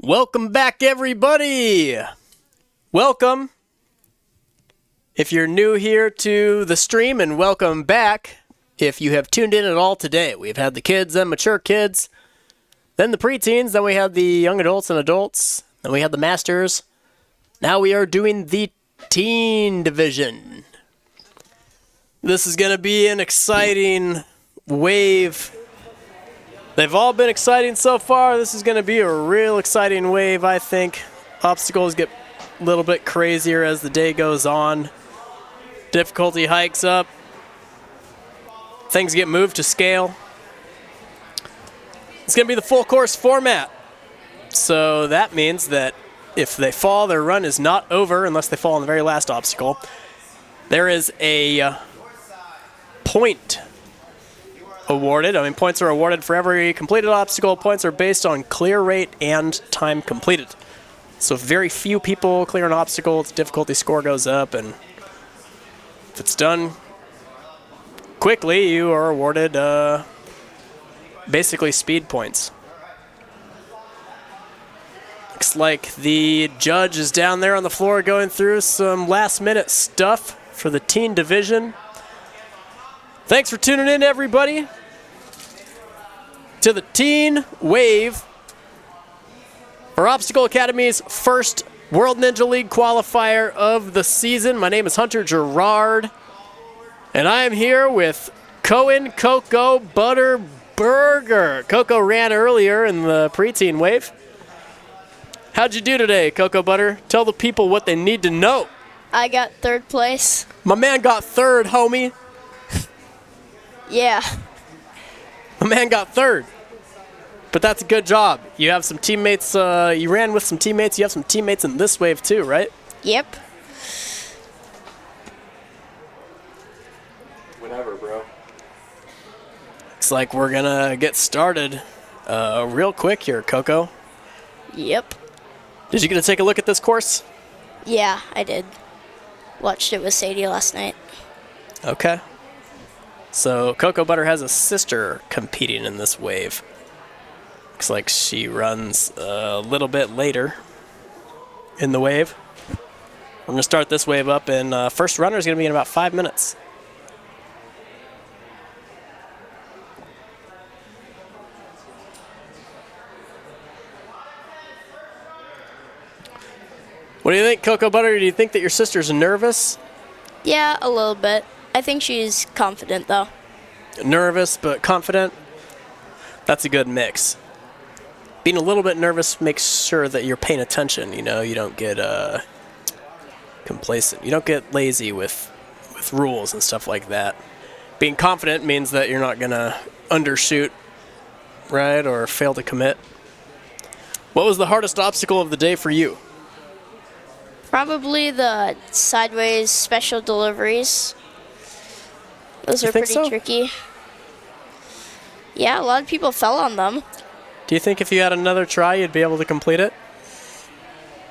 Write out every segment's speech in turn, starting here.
Welcome back, everybody. Welcome. If you're new here to the stream, and welcome back if you have tuned in at all today. We've had the kids and mature kids, then the preteens, then we had the young adults and adults, then we had the masters. Now we are doing the teen division. This is going to be an exciting wave. They've all been exciting so far. This is going to be a real exciting wave, I think. Obstacles get a little bit crazier as the day goes on. Difficulty hikes up. Things get moved to scale. It's going to be the full course format. So that means that if they fall, their run is not over unless they fall on the very last obstacle. There is a point awarded. I mean, points are awarded for every completed obstacle. Points are based on clear rate and time completed. So if very few people clear an obstacle, its difficulty score goes up, and if it's done quickly, you are awarded basically speed points. Looks like the judge is down there on the floor going through some last-minute stuff for the teen division. Thanks for tuning in, everybody, to the Teen Wave for Obstacle Academy's first World Ninja League qualifier of the season. My name is Hunter Gerard, and I am here with Cohen Cocoa Butter Burger. Coco ran earlier in the preteen wave. How'd you do today, Cocoa Butter? Tell the people what they need to know. I got third place. My man got third, homie. Yeah. My man got third. But that's a good job. You have some teammates, you ran with some teammates. You have some teammates in this wave too, right? Yep. Whatever, bro. Looks like we're gonna get started real quick here, Coco. Yep. Did you get to take a look at this course? Yeah, I did. Watched it with Sadie last night. Okay. So Cocoa Butter has a sister competing in this wave. Looks like she runs a little bit later in the wave. We're going to start this wave up, and first runner is going to be in about 5 minutes. What do you think, Cocoa Butter? Do you think that your sister's nervous? Yeah, a little bit. I think she's confident, though. Nervous but confident? That's a good mix. Being a little bit nervous makes sure that you're paying attention, you know, you don't get complacent. You don't get lazy with rules and stuff like that. Being confident means that you're not going to undershoot, right, or fail to commit. What was the hardest obstacle of the day for you? Probably the sideways special deliveries. Those are pretty tricky. Yeah, a lot of people fell on them. Do you think if you had another try, you'd be able to complete it?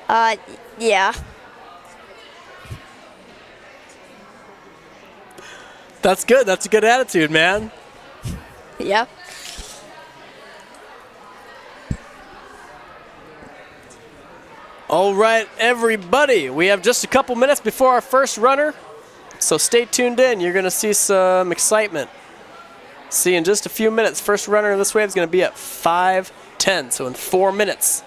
Yeah. That's good. That's a good attitude, man. Yeah. All right, everybody. We have just a couple minutes before our first runner, so stay tuned in. You're going to see some excitement. See, in just a few minutes, first runner in this wave is going to be at 5:10, so in 4 minutes.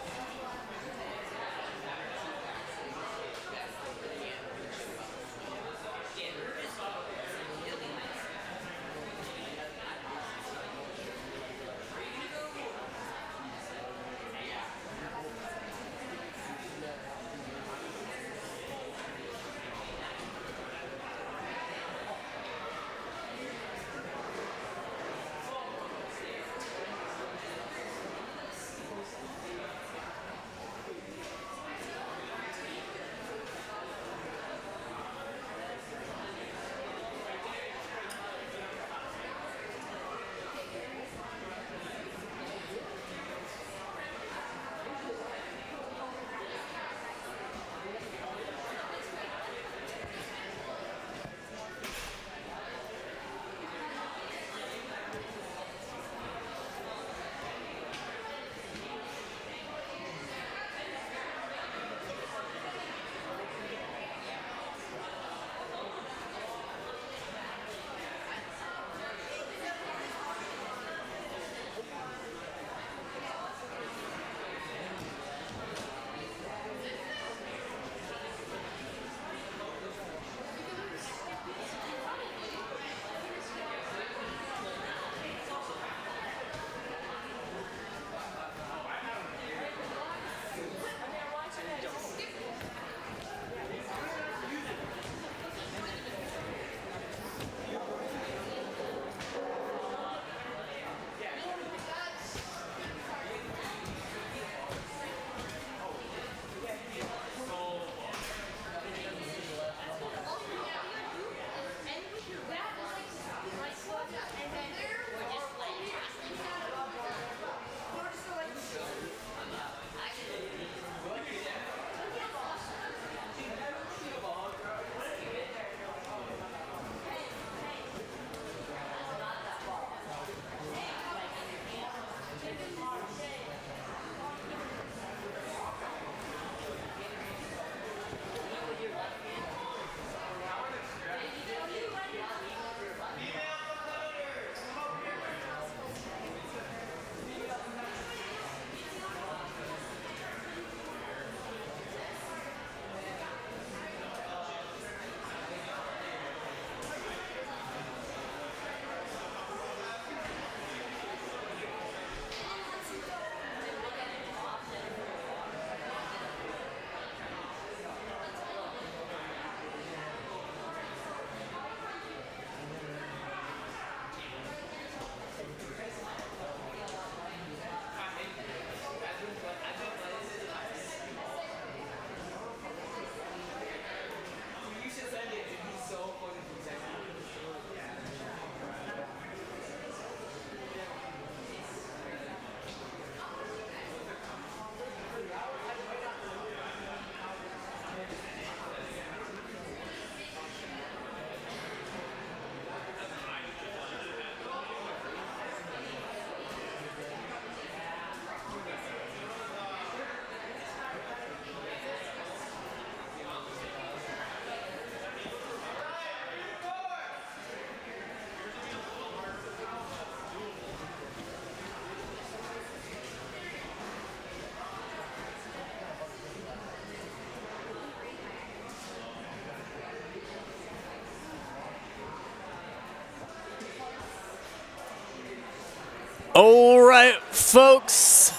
All right, folks.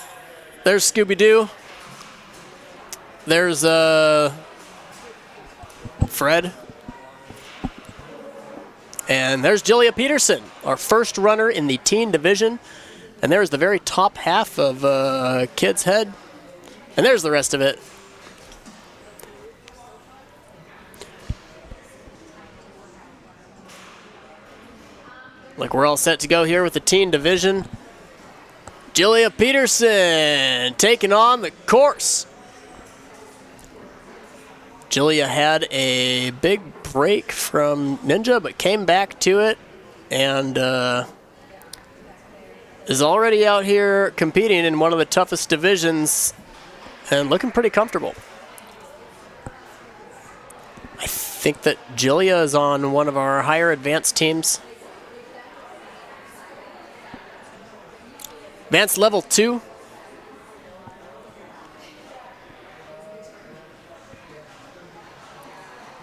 There's Scooby-Doo. There's Fred. And there's Julia Peterson, our first runner in the teen division. And there's the very top half of Kid's head. And there's the rest of it. Like we're all set to go here with the teen division. Julia Peterson taking on the course. Julia had a big break from Ninja, but came back to it and is already out here competing in one of the toughest divisions and looking pretty comfortable. I think that Julia is on one of our higher advanced teams. Advanced level 2.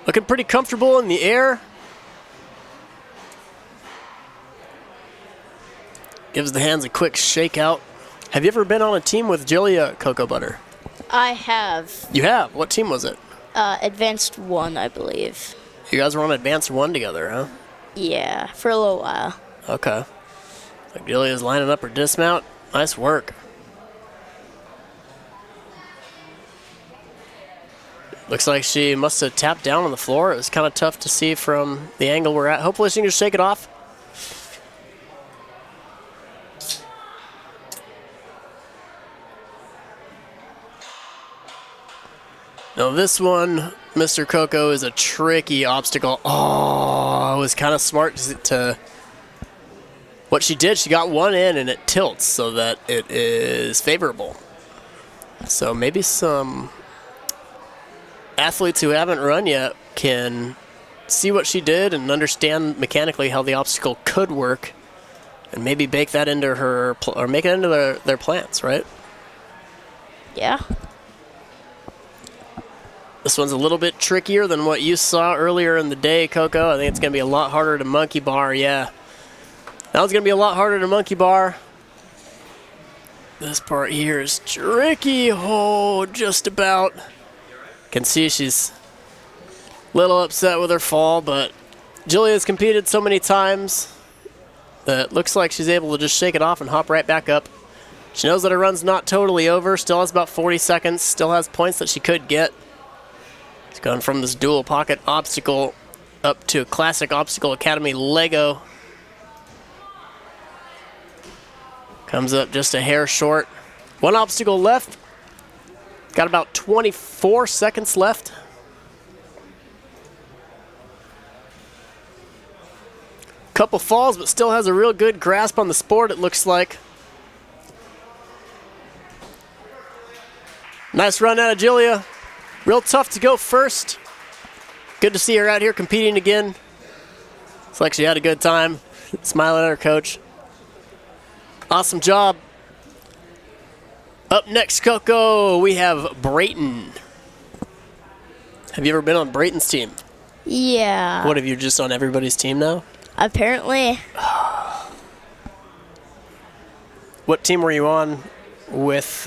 Looking pretty comfortable in the air. Gives the hands a quick shake out. Have you ever been on a team with Julia, Cocoa Butter? I have. You have? What team was it? Advanced 1, I believe. You guys were on Advanced 1 together, huh? Yeah, for a little while. Okay. Like Julia's lining up her dismount. Nice work. Looks like she must have tapped down on the floor. It was kind of tough to see from the angle we're at. Hopefully she can just shake it off. Now this one, Mr. Coco, is a tricky obstacle. Oh, it was kind of smart to... What she did, she got one in and it tilts so that it is favorable. So maybe some athletes who haven't run yet can see what she did and understand mechanically how the obstacle could work and maybe bake that into her, or make it into their plans, right? Yeah. This one's a little bit trickier than what you saw earlier in the day, Coco. I think it's going to be a lot harder to monkey bar, yeah. That one's going to be a lot harder to monkey bar. This part here is tricky. Oh, just about. Can see she's a little upset with her fall, but Julia's competed so many times that it looks like she's able to just shake it off and hop right back up. She knows that her run's not totally over. Still has about 40 seconds. Still has points that she could get. She's gone from this dual pocket obstacle up to Classic Obstacle Academy Lego. Comes up just a hair short. One obstacle left. Got about 24 seconds left. Couple falls, but still has a real good grasp on the sport, it looks like. Nice run out of Julia. Real tough to go first. Good to see her out here competing again. Looks like she had a good time. Smiling at her coach. Awesome job. Up next, Coco, we have Brayton. Have you ever been on Brayton's team? Yeah. What, have you just on everybody's team now? Apparently. What team were you on with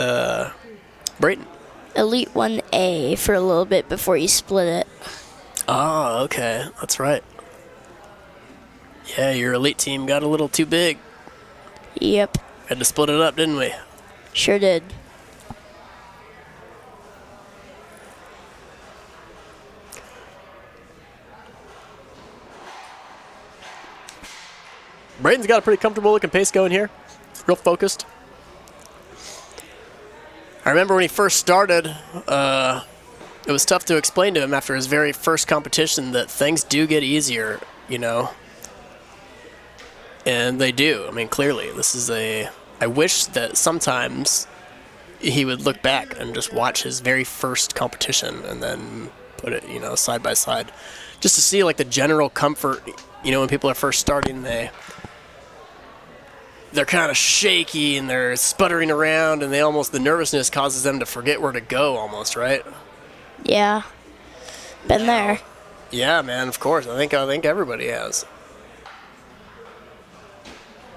Brayton? Elite 1A for a little bit before you split it. Oh, okay. That's right. Yeah, your elite team got a little too big. Yep. Had to split it up, didn't we? Sure did. Brayton's got a pretty comfortable looking pace going here. Real focused. I remember when he first started, it was tough to explain to him after his very first competition that things do get easier, you know. And they do. I mean, clearly, this is I wish that sometimes he would look back and just watch his very first competition and then put it, you know, side by side. Just to see, like, the general comfort, you know, when people are first starting, they're kind of shaky and they're sputtering around and the nervousness causes them to forget where to go almost, right? Yeah. Been there. Yeah, man, of course. I think everybody has.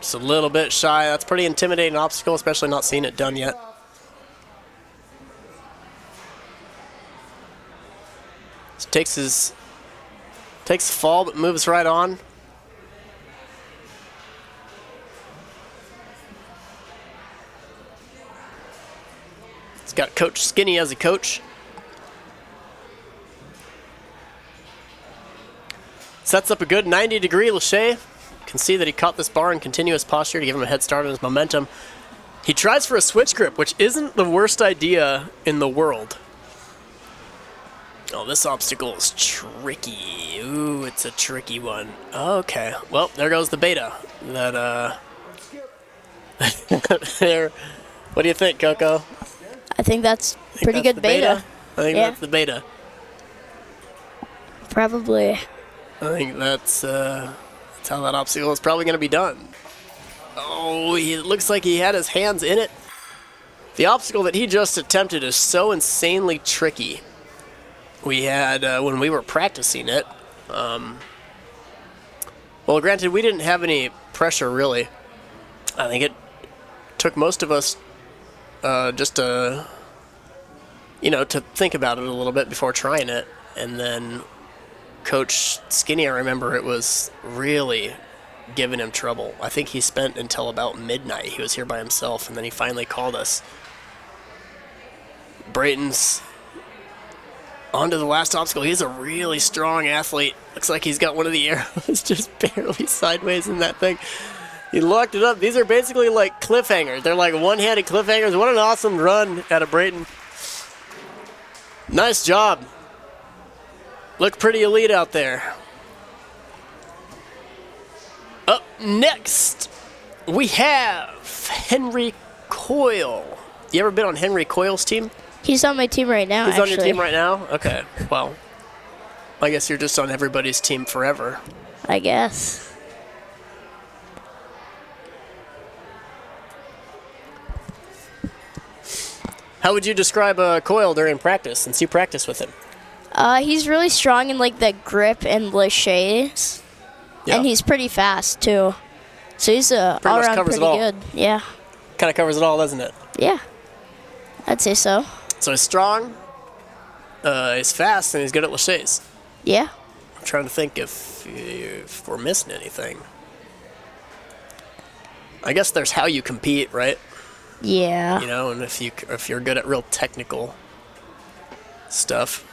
Just a little bit shy. That's a pretty intimidating obstacle, especially not seeing it done yet. Just takes the fall, but moves right on. He's got Coach Skinny as a coach. Sets up a good 90-degree lache. Can see that he caught this bar in continuous posture to give him a head start on his momentum. He tries for a switch grip, which isn't the worst idea in the world. Oh, this obstacle is tricky. Ooh, it's a tricky one. Okay, well, there goes the beta. That, there. What do you think, Coco? I think that's pretty good beta. I think that's the beta. Probably. I think that's how that obstacle is probably going to be done. Oh, it looks like he had his hands in it. The obstacle that he just attempted is so insanely tricky. We had, when we were practicing it, well, granted, we didn't have any pressure, really. I think it took most of us just to, to think about it a little bit before trying it. And then Coach Skinny, I remember it was really giving him trouble. I think he spent until about midnight. He was here by himself, and then he finally called us. Brayton's onto the last obstacle. He's a really strong athlete. Looks like he's got one of the arrows just barely sideways in that thing. He locked it up. These are basically like cliffhangers. They're like one-handed cliffhangers. What an awesome run out of Brayton. Nice job. Look pretty elite out there. Up next, we have Henry Coyle. You ever been on Henry Coyle's team? He's on my team right now, He's on your team right now? Okay, well, I guess you're just on everybody's team forever. I guess. How would you describe Coyle during practice, since you practice with him? He's really strong in like the grip and laches, and he's pretty fast too. So he's all around pretty good. Yeah. Kind of covers it all, doesn't it? Yeah, I'd say so. So he's strong, he's fast, and he's good at laches. Yeah. I'm trying to think if we're missing anything. I guess there's how you compete, right? Yeah. And if you're good at real technical stuff.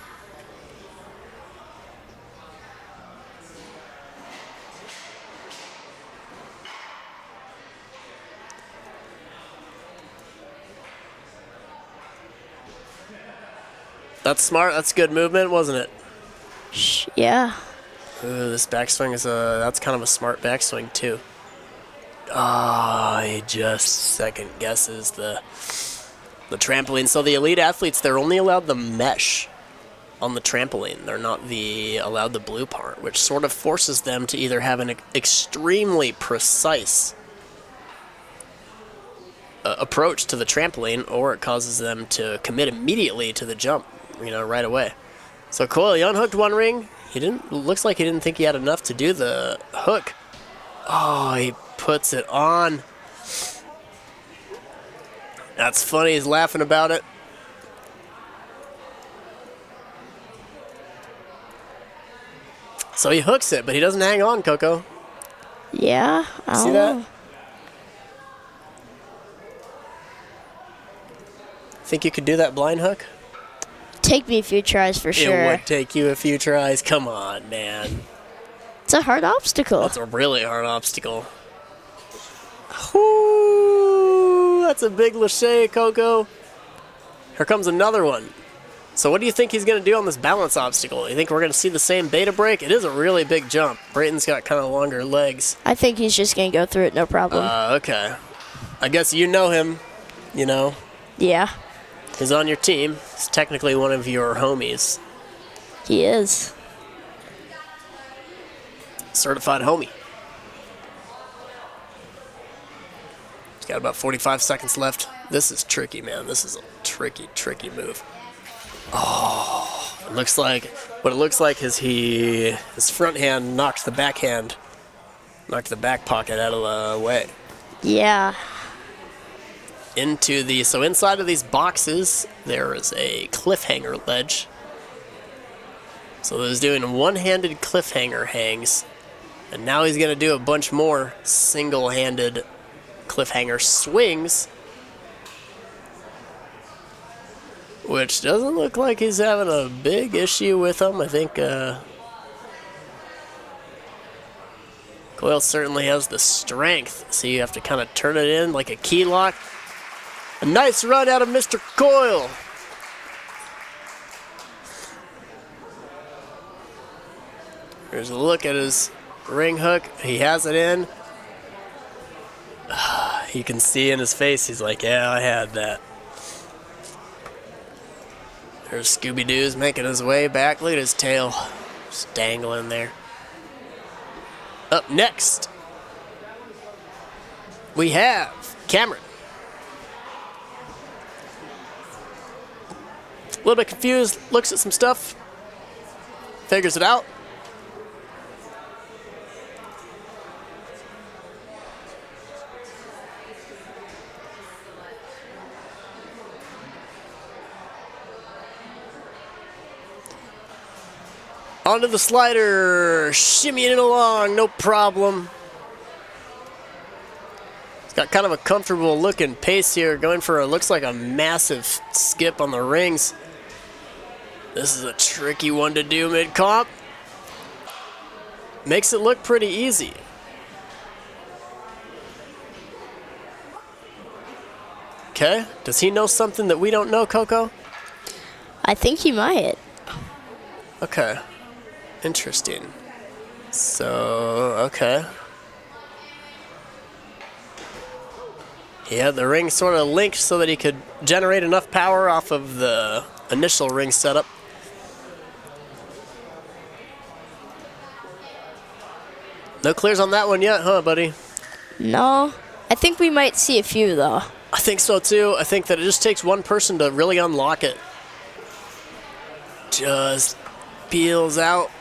That's smart. That's good movement, wasn't it? Yeah. Ooh, this backswing is that's kind of a smart backswing too. He just second guesses the trampoline. So the elite athletes, they're only allowed the mesh on the trampoline. They're not allowed the blue part, which sort of forces them to either have an extremely precise approach to the trampoline, or it causes them to commit immediately to the jump, right away. So Coyle, he unhooked one ring. Looks like he didn't think he had enough to do the hook. Oh, he puts it on. That's funny. He's laughing about it. So he hooks it, but he doesn't hang on, Coco. Yeah. See that? Think you could do that blind hook? Take me a few tries for sure. It would take you a few tries. Come on, man. It's a hard obstacle. That's a really hard obstacle. Ooh, that's a big lache, Coco. Here comes another one. So what do you think he's going to do on this balance obstacle? You think we're going to see the same beta break? It is a really big jump. Brayton's got kind of longer legs. I think he's just going to go through it, no problem. Okay. I guess you know him, Yeah. He's on your team. He's technically one of your homies. He is. Certified homie. He's got about 45 seconds left. This is tricky, man. This is a tricky, tricky move. Oh, what it looks like is his front hand knocked the backhand Knocked the back pocket out of the way. Yeah. So inside of these boxes, there is a cliffhanger ledge. So he's doing one-handed cliffhanger hangs. And now he's going to do a bunch more single-handed cliffhanger swings. Which doesn't look like he's having a big issue with them. I think Coyle certainly has the strength. So you have to kind of turn it in like a key lock. A nice run out of Mr. Coyle. Here's a look at his ring hook. He has it in. You can see in his face, he's like, yeah, I had that. There's Scooby-Doo's making his way back. Look at his tail. Just dangling there. Up next, we have Cameron. A little bit confused, looks at some stuff, figures it out. Onto the slider, shimmying it along, no problem. He's got kind of a comfortable looking pace here, going for looks like a massive skip on the rings. This is a tricky one to do mid-comp. Makes it look pretty easy. Okay, does he know something that we don't know, Coco? I think he might. Okay. Interesting. So, okay. He had the ring sort of linked so that he could generate enough power off of the initial ring setup. No clears on that one yet, huh, buddy? No. I think we might see a few, though. I think so, too. I think that it just takes one person to really unlock it. Just peels out.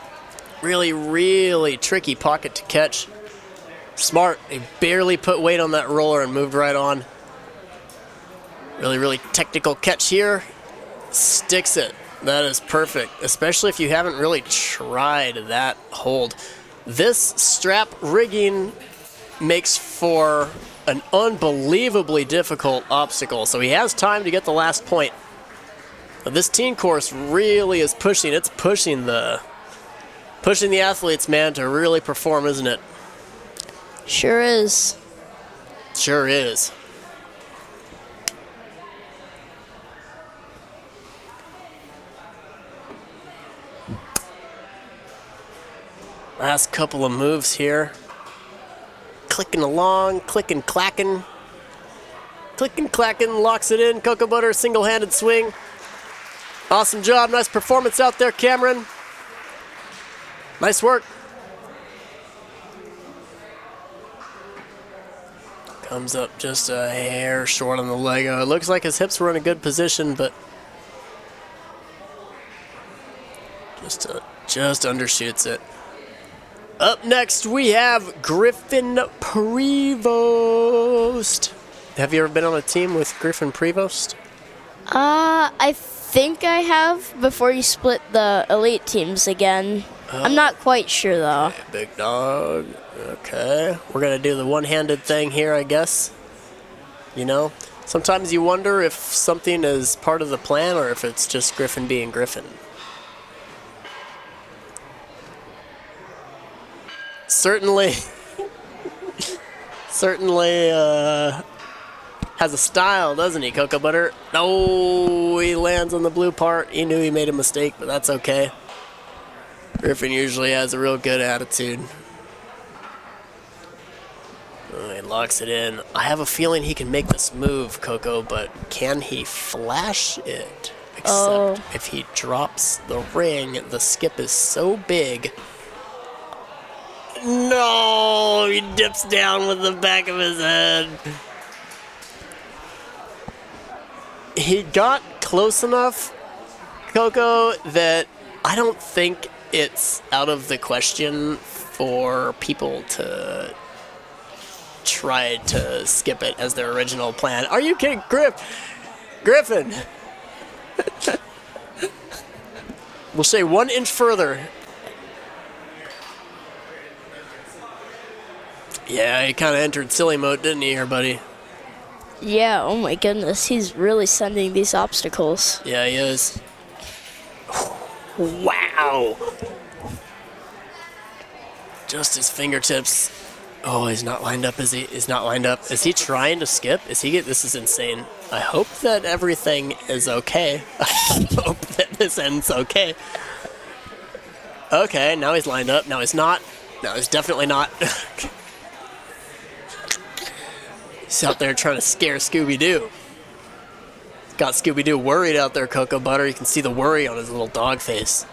Really, really tricky pocket to catch. Smart. He barely put weight on that roller and moved right on. Really, really technical catch here. Sticks it. That is perfect, especially if you haven't really tried that hold. This strap rigging makes for an unbelievably difficult obstacle, so he has time to get the last point. But this teen course really is pushing. It's pushing the athletes, man, to really perform, isn't it? Sure is. Sure is. Last couple of moves here. Clicking along, clicking, clacking. Clicking, clacking, locks it in. Cocoa Butter, single-handed swing. Awesome job, nice performance out there, Cameron. Nice work. Comes up just a hair short on the Lego. It looks like his hips were in a good position, but just undershoots it. Up next, we have Griffin Prevost. Have you ever been on a team with Griffin Prevost? I think I have before you split the elite teams again. I'm not quite sure, though. Okay, big dog. Okay. We're going to do the one-handed thing here, I guess. You know? Sometimes you wonder if something is part of the plan or if it's just Griffin being Griffin. Certainly has a style, doesn't he, Cocoa Butter? No, he lands on the blue part. He knew he made a mistake, but that's okay. Griffin usually has a real good attitude. Oh, he locks it in. I have a feeling he can make this move, Coco, but can he flash it? Except if he drops the ring, the skip is so big. No, he dips down with the back of his head. He got close enough, Coco, that I don't think it's out of the question for people to try to skip it as their original plan. Are you kidding? Griffin! We'll say 1 inch further. Yeah, he kind of entered silly mode, didn't he here, buddy? Yeah, oh my goodness. He's really sending these obstacles. Yeah, he is. Wow! Just his fingertips. Oh, he's not lined up, is he? He's not lined up. Is he trying to skip? This is insane. I hope that everything is okay. I hope that this ends okay. Okay, now he's lined up. Now he's not. No, he's definitely not. He's out there trying to scare Scooby-Doo. Got Scooby-Doo worried out there, Cocoa Butter. You can see the worry on his little dog face.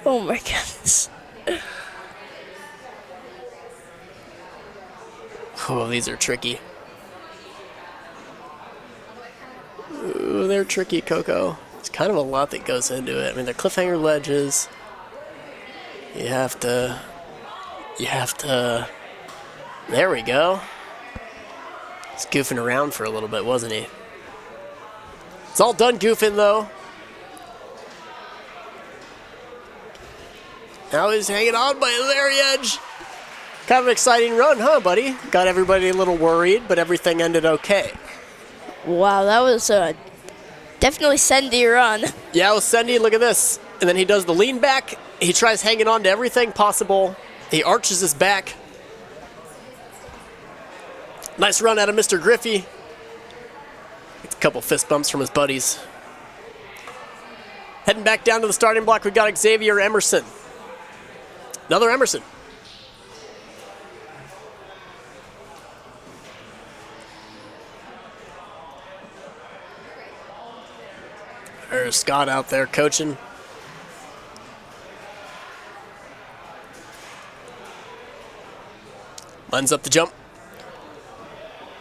Oh my goodness. Oh, these are tricky. Ooh, they're tricky, Coco. It's kind of a lot that goes into it. I mean, they're cliffhanger ledges. You have to... There we go. He's goofing around for a little bit, wasn't he? It's all done goofing, though. Now he's hanging on by the very edge. Kind of an exciting run, huh, buddy? Got everybody a little worried, but everything ended okay. Wow, that was a definitely sendy run. Yeah, it was sendy. Look at this. And then he does the lean back. He tries hanging on to everything possible. He arches his back. Nice run out of Mr. Griffey. Gets a couple fist bumps from his buddies. Heading back down to the starting block, we got Xavier Emerson. Another Emerson. There's Scott out there coaching. Lines up the jump.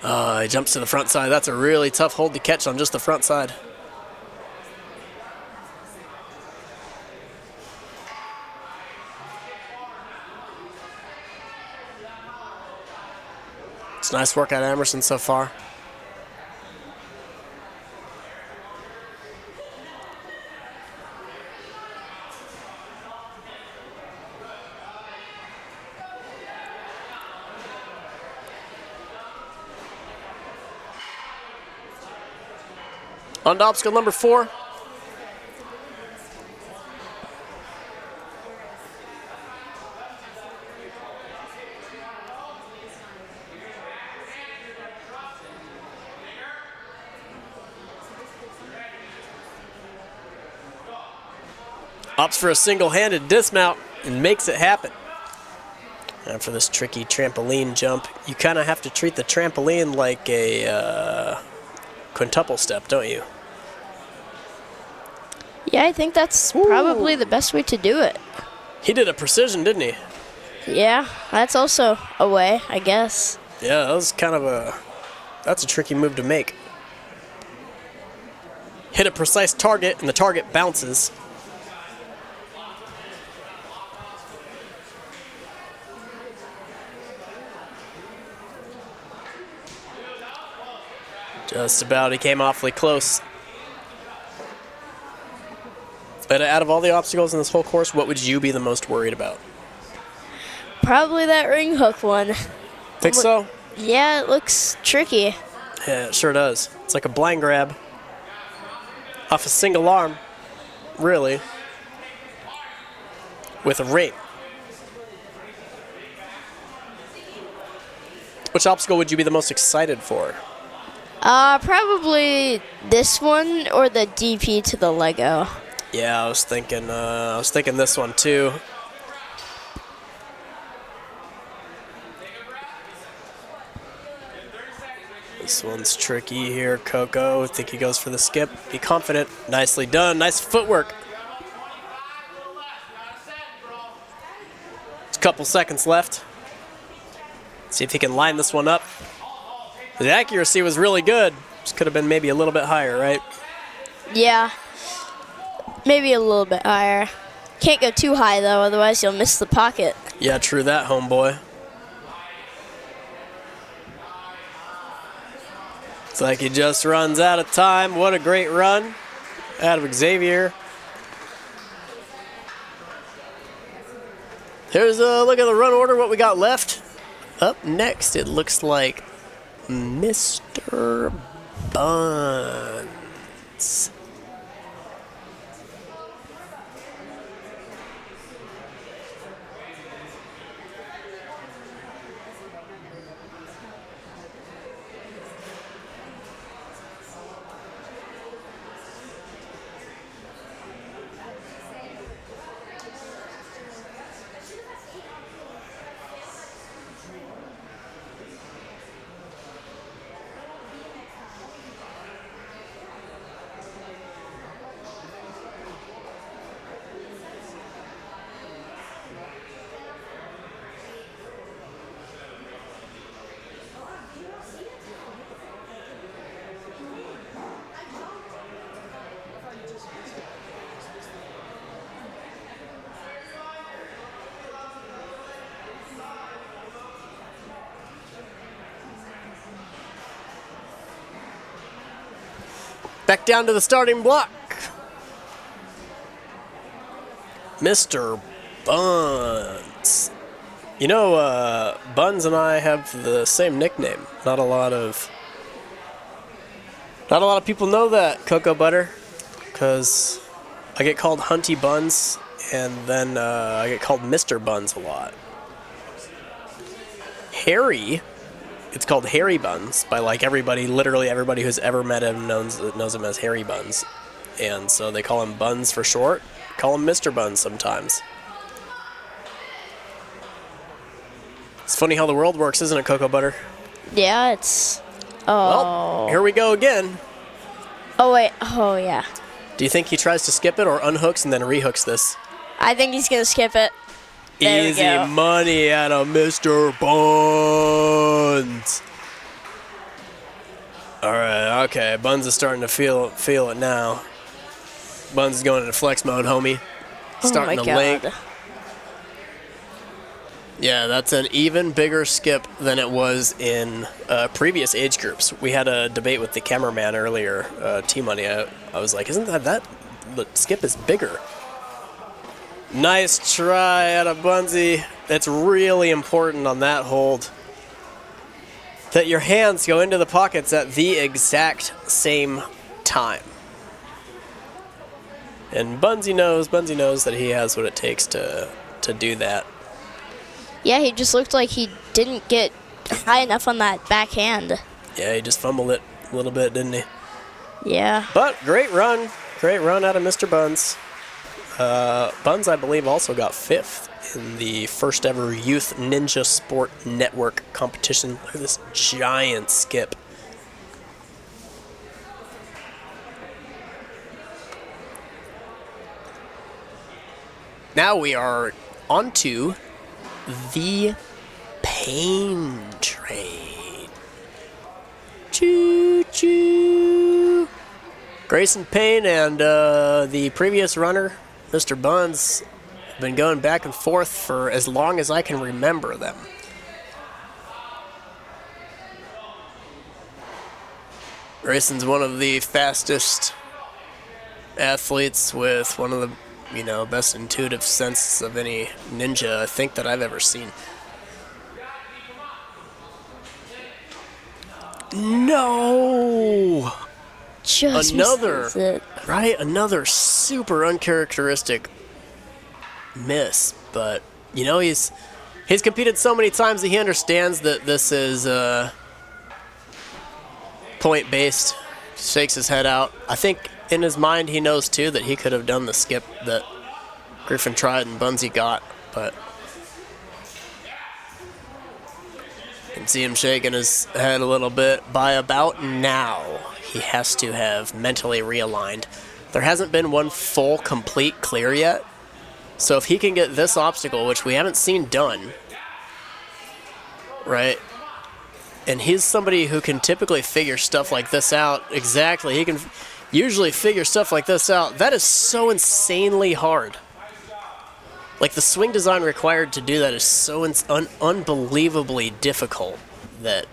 He jumps to the front side. That's a really tough hold to catch on just the front side. It's nice work out of Emerson so far. On to obstacle number 4. Opts for a single-handed dismount and makes it happen. And for this tricky trampoline jump, you kind of have to treat the trampoline like a quintuple step, don't you? Yeah, I think that's probably the best way to do it. He did a precision, didn't he? Yeah, that's also a way, I guess. Yeah, that was kind of that's a tricky move to make. Hit a precise target, and the target bounces. Just about. He came awfully close. But out of all the obstacles in this whole course, what would you be the most worried about? Probably that ring hook one. Think so? Yeah, it looks tricky. Yeah, it sure does. It's like a blind grab. Off a single arm. Really. With a ring. Which obstacle would you be the most excited for? Probably this one or the DP to the Lego. Yeah, I was thinking this one too. This one's tricky here, Coco. I think he goes for the skip. Be confident. Nicely done. Nice footwork. It's a couple seconds left. See if he can line this one up. The accuracy was really good. Just could have been maybe a little bit higher, right? Yeah. Maybe a little bit higher. Can't go too high, though, otherwise you'll miss the pocket. Yeah, true that, homeboy. It's like he just runs out of time. What a great run out of Xavier. Here's a look at the run order, what we got left. Up next, it looks like Mr. Buns. Back down to the starting block. Mr. Buns. You know, Buns and I have the same nickname. Not a lot of people know that, Cocoa Butter, because I get called Hunty Buns, and then I get called Mr. Buns a lot. Harry, it's called Harry Buns by like everybody, literally everybody who's ever met him knows him as Harry Buns. And so they call him Buns for short, call him Mr. Buns sometimes. It's funny how the world works, isn't it, Cocoa Butter? Yeah, it's... Well, here we go again. Oh, wait. Oh, yeah. Do you think he tries to skip it or unhooks and then rehooks this? I think he's going to skip it. There Easy money out of Mr. Buns. All right, okay. Buns is starting to feel it now. Buns is going into flex mode, homie. Starting to link. Yeah, that's an even bigger skip than it was in previous age groups. We had a debate with the cameraman earlier, T-Money. I was like, isn't that the skip is bigger? Nice try out of Bunsy. It's really important on that hold that your hands go into the pockets at the exact same time. And Bunsy knows that he has what it takes to do that. Yeah, he just looked like he didn't get high enough on that backhand. Yeah, he just fumbled it a little bit, didn't he? Yeah. But great run out of Mr. Buns. Buns, I believe, also got 5th in the first ever Youth Ninja Sport Network competition. Look at this giant skip. Now we are onto the pain train. Choo choo. Grayson Payne and the previous runner, Mr. Buns, have been going back and forth for as long as I can remember them. Grayson's one of the fastest athletes with one of the, best intuitive senses of any ninja I think that I've ever seen. No! Just another super uncharacteristic miss, but he's competed so many times that he understands that this is point based. Shakes his head out. I think in his mind he knows too that he could have done the skip that Griffin tried and Bunsy got, but you can see him shaking his head a little bit. By about now, he has to have mentally realigned. There hasn't been one full, complete clear yet. So if he can get this obstacle, which we haven't seen done, right? And he's somebody who can typically figure stuff like this out. Exactly. He can usually figure stuff like this out. That is so insanely hard. Like, the swing design required to do that is so unbelievably difficult that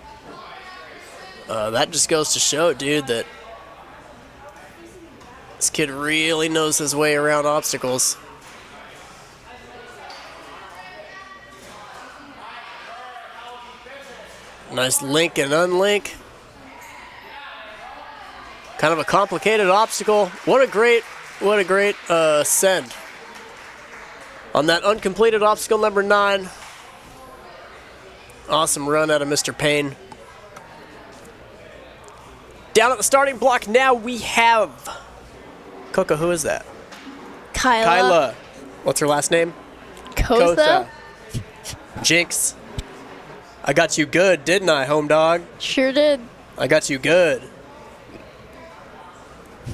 that just goes to show, dude, that this kid really knows his way around obstacles. Nice link and unlink. Kind of a complicated obstacle. What a great send. On that uncompleted obstacle number 9. Awesome run out of Mr. Payne. Down at the starting block now we have... Coco, who is that? Kyla. What's her last name? Kotha. Jinx. I got you good, didn't I, home dog? Sure did. I got you good.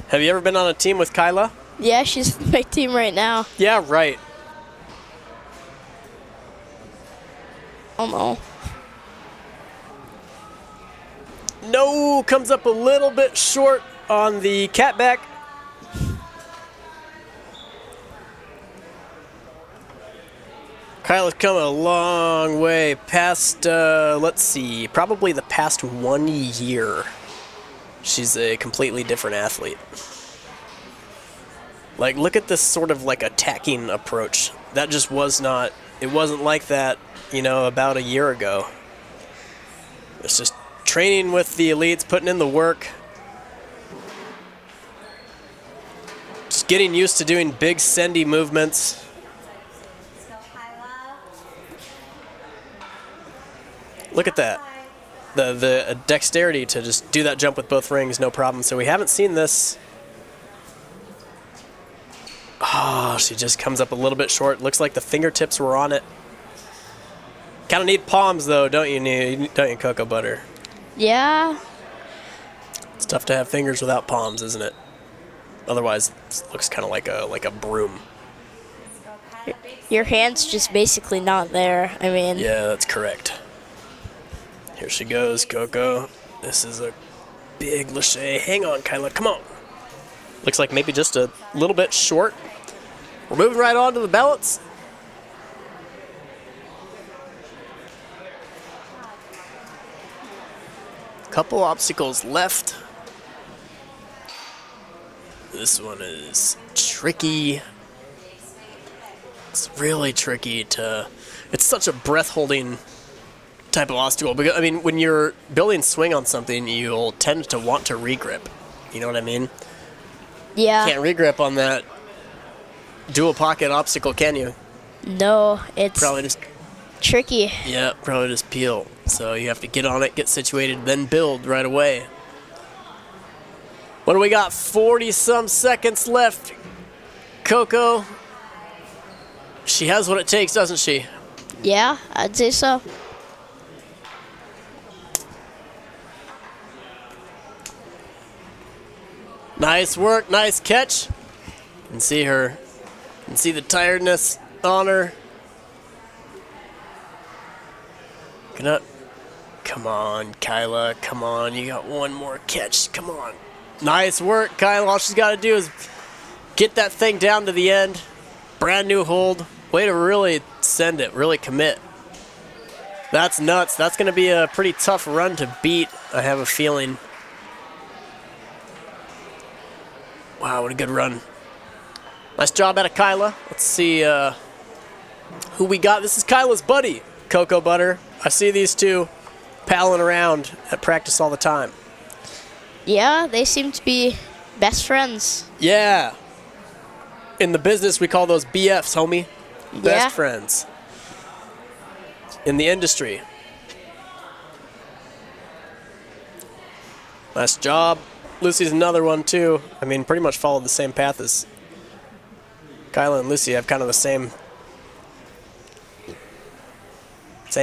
Have you ever been on a team with Kyla? Yeah, she's on my team right now. Yeah, right. Oh no. No, comes up a little bit short on the catback. Kyla's come a long way past, let's see, probably the past 1 year. She's a completely different athlete. Like, look at this sort of like attacking approach. That just was not, it wasn't like that, you know, about a year ago. It's just training with the elites, putting in the work. Just getting used to doing big sendy movements. Look at that. The dexterity to just do that jump with both rings, no problem. So we haven't seen this. Oh, she just comes up a little bit short. Looks like the fingertips were on it. Kind of need palms, though, don't you, Cocoa Butter? Yeah. It's tough to have fingers without palms, isn't it? Otherwise, it looks kind of like a broom. Your hand's just basically not there. I mean. Yeah, that's correct. Here she goes, Coco. This is a big lâché. Hang on, Kyla. Come on. Looks like maybe just a little bit short. We're moving right on to the balance. Couple obstacles left. This one is tricky. It's really tricky to... It's such a breath-holding type of obstacle. Because, I mean, when you're building swing on something, you'll tend to want to regrip. You know what I mean? Yeah. Can't regrip on that dual pocket obstacle, can you? No, it's probably just tricky. Yeah, probably just peel. So you have to get on it, get situated, then build right away. What do we got? 40-some seconds left. Coco, she has what it takes, doesn't she? Yeah, I'd say so. Nice work, nice catch. You can see her. You can see the tiredness on her. Come on, Kyla. Come on, you got one more catch. Come on. Nice work, Kyla. All she's got to do is get that thing down to the end. Brand new hold. Way to really send it, really commit. That's nuts. That's going to be a pretty tough run to beat, I have a feeling. Wow, what a good run. Nice job out of Kyla. Let's see who we got. This is Kyla's buddy, Cocoa Butter. I see these two palling around at practice all the time. Yeah, they seem to be best friends. Yeah. In the business, we call those BFs, homie. Best friends. In the industry. Nice job. Lucy's another one, too. I mean, pretty much followed the same path as Kyla and Lucy have kind of the same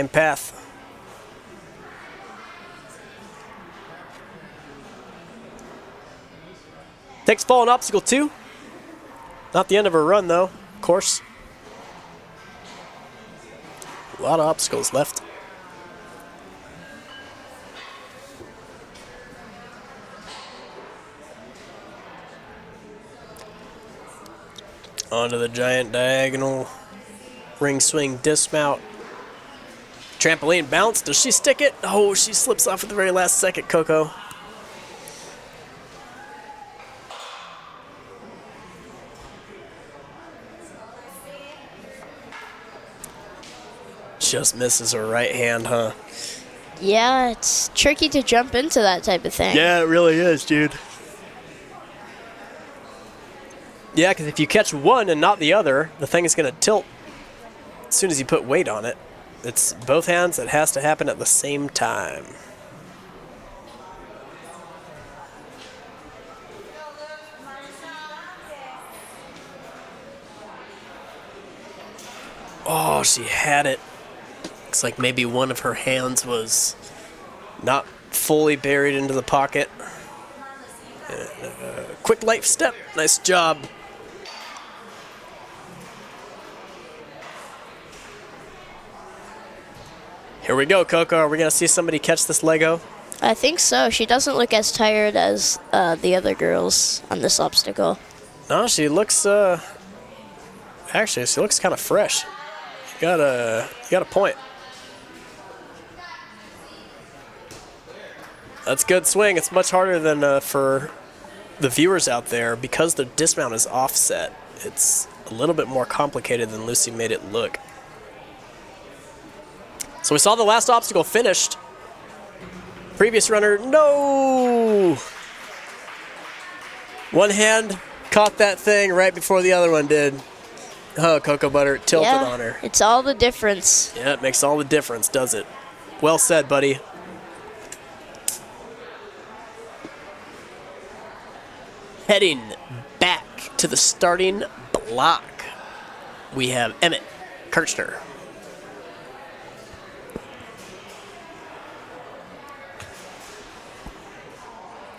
path. Takes fall on obstacle 2. Not the end of her run, though, of course. A lot of obstacles left. Onto the giant diagonal. ring swing dismount. Trampoline bounce. Does she stick it? Oh, she slips off at the very last second, Coco. Just misses her right hand, huh? Yeah, it's tricky to jump into that type of thing. Yeah, it really is, dude. Yeah, because if you catch one and not the other, the thing is going to tilt as soon as you put weight on it. It's both hands. It has to happen at the same time. Oh, she had it. Looks like maybe one of her hands was not fully buried into the pocket. Quick light step. Nice job. Here we go, Coco. Are we going to see somebody catch this Lego? I think so. She doesn't look as tired as the other girls on this obstacle. No, she looks, actually, she looks kind of fresh. You got a point. That's good swing. It's much harder than for the viewers out there because the dismount is offset. It's a little bit more complicated than Lucy made it look. So we saw the last obstacle finished. Previous runner, no! One hand caught that thing right before the other one did. Oh, Cocoa Butter tilted on her. It's all the difference. Yeah, it makes all the difference, does it? Well said, buddy. Heading back to the starting block, we have Emmett Kirchner.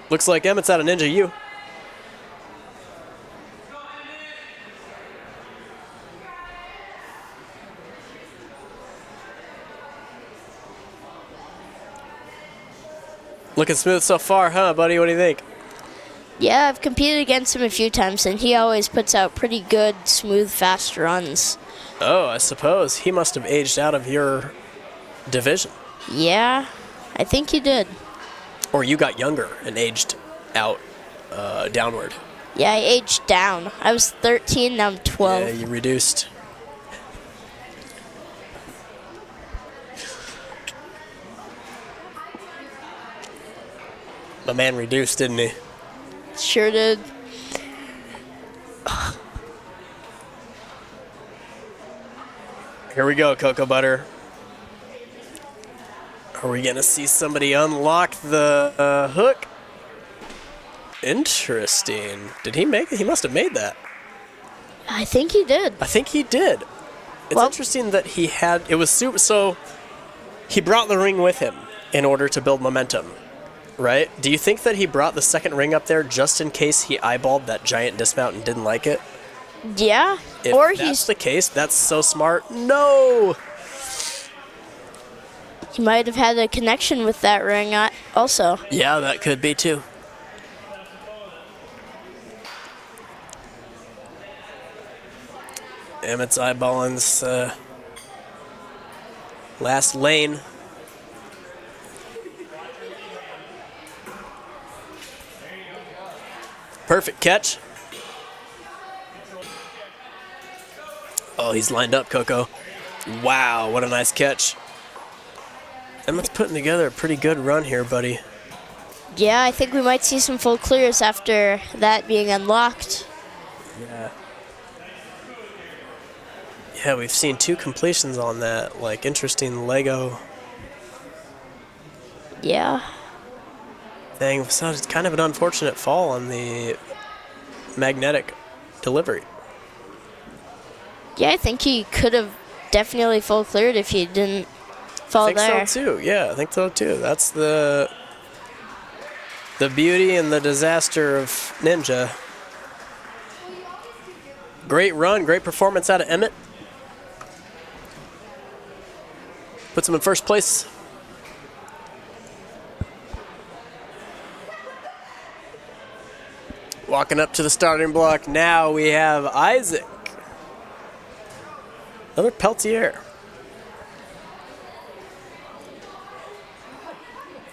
Looks like Emmett's out of Ninja U. Looking smooth so far, huh, buddy? What do you think? Yeah, I've competed against him a few times, and he always puts out pretty good, smooth, fast runs. Oh, I suppose. He must have aged out of your division. Yeah, I think he did. Or you got younger and aged out downward. Yeah, I aged down. I was 13, now I'm 12. Yeah, you reduced. My man reduced, didn't he? Sure did. Here we go, Cocoa Butter. Are we going to see somebody unlock the hook? Interesting. Did he make it? He must have made that. I think he did. I think he did. It's interesting that he had... It was super... So, he brought the ring with him in order to build momentum, right? Do you think that he brought the second ring up there just in case he eyeballed that giant dismount and didn't like it? Yeah. If that's the case, that's so smart. No! He might have had a connection with that ring also. Yeah, that could be too. Emmett's eyeballing this last lane. Perfect catch. Oh, he's lined up, Coco. Wow, what a nice catch. Emmett's putting together a pretty good run here, buddy. Yeah, I think we might see some full clears after that being unlocked. Yeah. Yeah, we've seen 2 completions on that. Like, interesting Lego. Yeah. Thing. So it's kind of an unfortunate fall on the magnetic delivery. Yeah, I think he could have definitely full cleared if he didn't fall there. I think so too. Yeah, I think so too. That's the beauty and the disaster of Ninja. Great run, great performance out of Emmett. Puts him in first place. Walking up to the starting block now, we have Isaac. Another Peltier.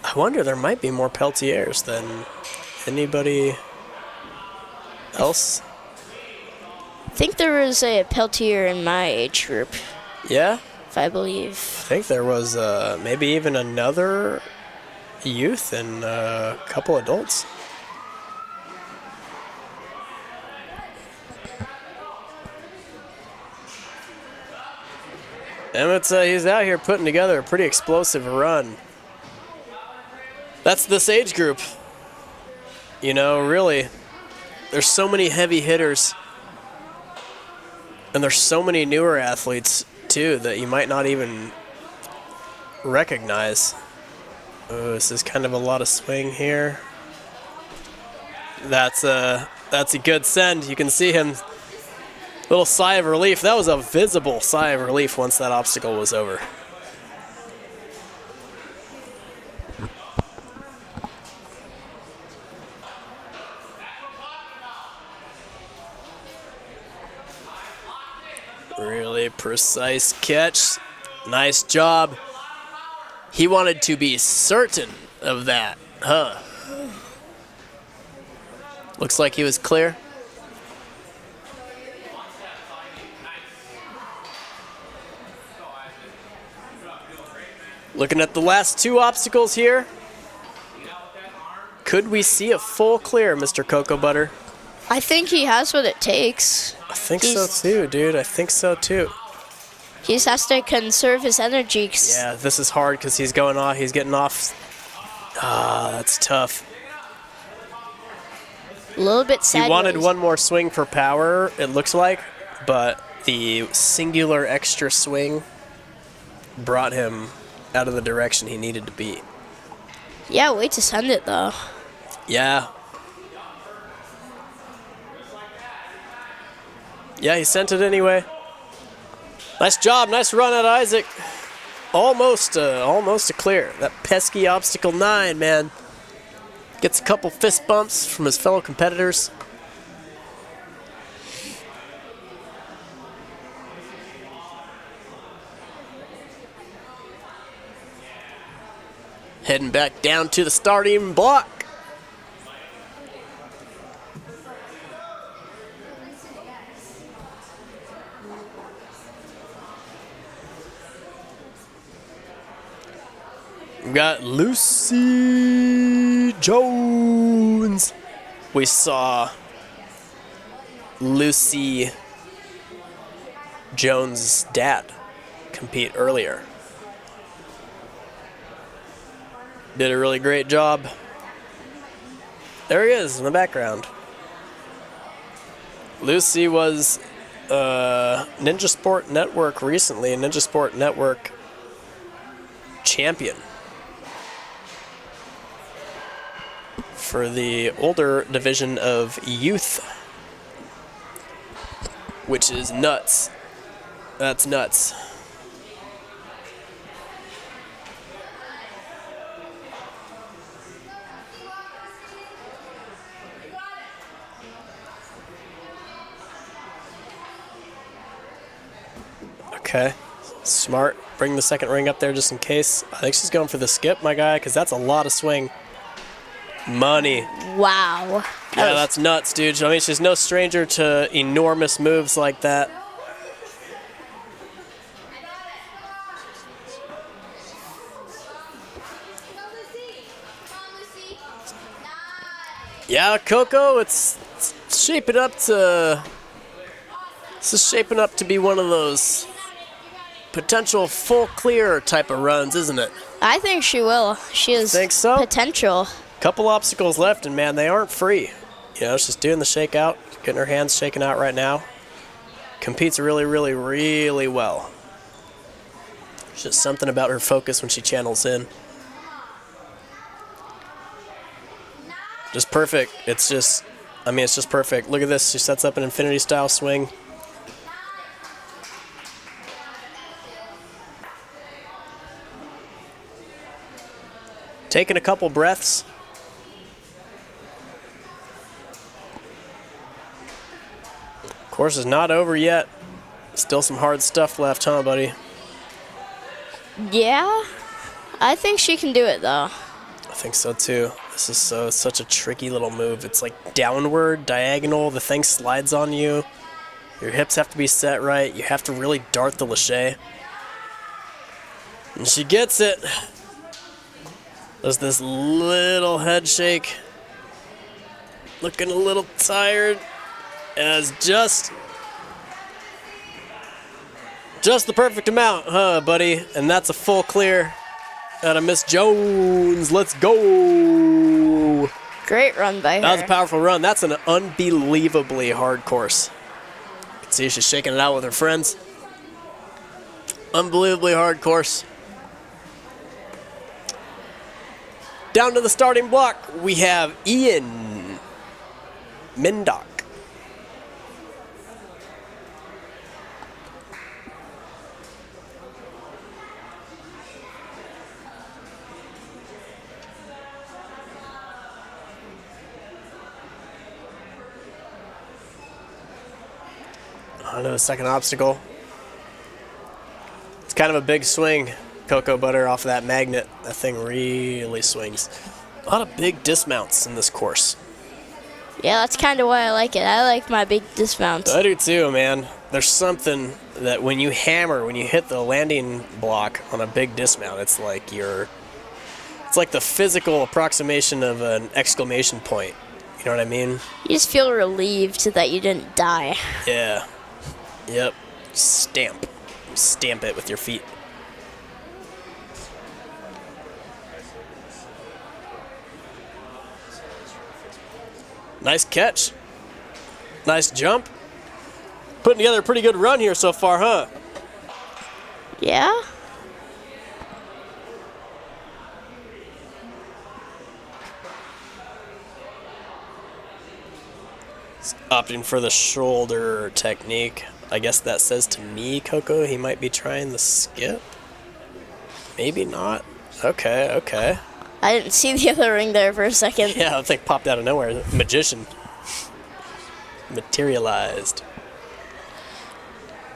I wonder, there might be more Peltiers than anybody else. I think there was a Peltier in my age group. Yeah? If I believe. I think there was maybe even another youth and a couple adults. Emmett's he's out here putting together a pretty explosive run. That's this age group. You know, really, there's so many heavy hitters, and there's so many newer athletes too that you might not even recognize. Oh, this is kind of a lot of swing here. That's a good send. You can see him. Little sigh of relief. That was a visible sigh of relief once that obstacle was over. Really precise catch. Nice job. He wanted to be certain of that, huh? Looks like he was clear. Looking at the last two obstacles here. Could we see a full clear, Mr. Cocoa Butter? I think he has what it takes. I think so too, dude. I think so too. He just has to conserve his energy. Yeah, this is hard because he's going off. He's getting off. Ah, that's tough. A little bit sideways. He wanted one more swing for power, it looks like, but the singular extra swing brought him out of the direction he needed to be. Yeah, wait to send it though. Yeah. Yeah, he sent it anyway. Nice job, nice run at Isaac. Almost a clear. That pesky obstacle 9, man. Gets a couple fist bumps from his fellow competitors. Heading back down to the starting block. We've got Lucy Jones. We saw Lucy Jones' dad compete earlier. Did a really great job. There he is in the background. Lucy was Ninja Sport Network recently, a Ninja Sport Network champion for the older division of youth, which is nuts. That's nuts. Okay, smart. Bring the second ring up there just in case. I think she's going for the skip, my guy, because that's a lot of swing. Money. Wow. Yeah, that's nuts, dude. I mean, she's no stranger to enormous moves like that. Yeah, Coco, it's shaping up to... This is shaping up to be one of those potential full clear type of runs, isn't it? I think she will. She has potential. Couple obstacles left, and man, they aren't free. You know, she's doing the shakeout, getting her hands shaken out right now. Competes really, really, really well. There's just something about her focus when she channels in. Just perfect. It's just perfect. Look at this. She sets up an infinity style swing. Taking a couple breaths. Course is not over yet. Still some hard stuff left, huh, buddy? Yeah. I think she can do it, though. I think so, too. This is such a tricky little move. It's like downward, diagonal. The thing slides on you. Your hips have to be set right. You have to really dart the lâché. And she gets it. There's this little head shake. Looking a little tired. As just the perfect amount, huh, buddy? And that's a full clear out of Miss Jones. Let's go. Great run by her. That was a powerful run. That's an unbelievably hard course. You can see she's shaking it out with her friends. Unbelievably hard course. Down to the starting block, we have Ian Mindock. On to the second obstacle. It's kind of a big swing, cocoa butter, off of that magnet. That thing really swings. A lot of big dismounts in this course. Yeah, that's kind of why I like it. I like my big dismounts. I do too, man. There's something that when you hammer, when you hit the landing block on a big dismount, it's like the physical approximation of an exclamation point. You know what I mean? You just feel relieved that you didn't die. Yeah. Yep. Stamp. Stamp it with your feet. Nice catch. Nice jump. Putting together a pretty good run here so far, huh? Yeah? Opting for the shoulder technique. I guess that says to me, Coco, he might be trying the skip. Maybe not. Okay. I didn't see the other ring there for a second. Yeah, that thing popped out of nowhere. Magician. Materialized.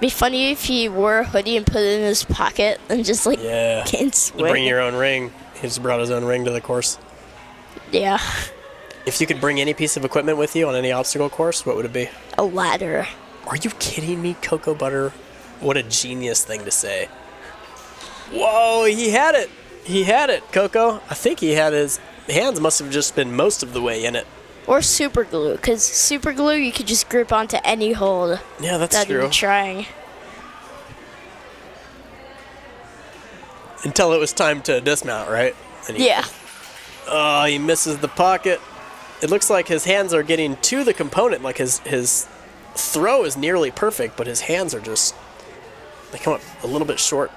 Be funny if he wore a hoodie and put it in his pocket and just can't swing. Bring your own ring. He just brought his own ring to the course. Yeah. If you could bring any piece of equipment with you on any obstacle course, what would it be? A ladder. Are you kidding me, Cocoa Butter? What a genius thing to say. Whoa, he had it. He had it, Coco. I think he had his hands must have just been most of the way in it. Or super glue, because super glue you could just grip onto any hold. Yeah, that's true. You're trying. Until it was time to dismount, right? Yeah. Oh, he misses the pocket. It looks like his hands are getting to the component. Like his throw is nearly perfect, but his hands are just, they come up a little bit short.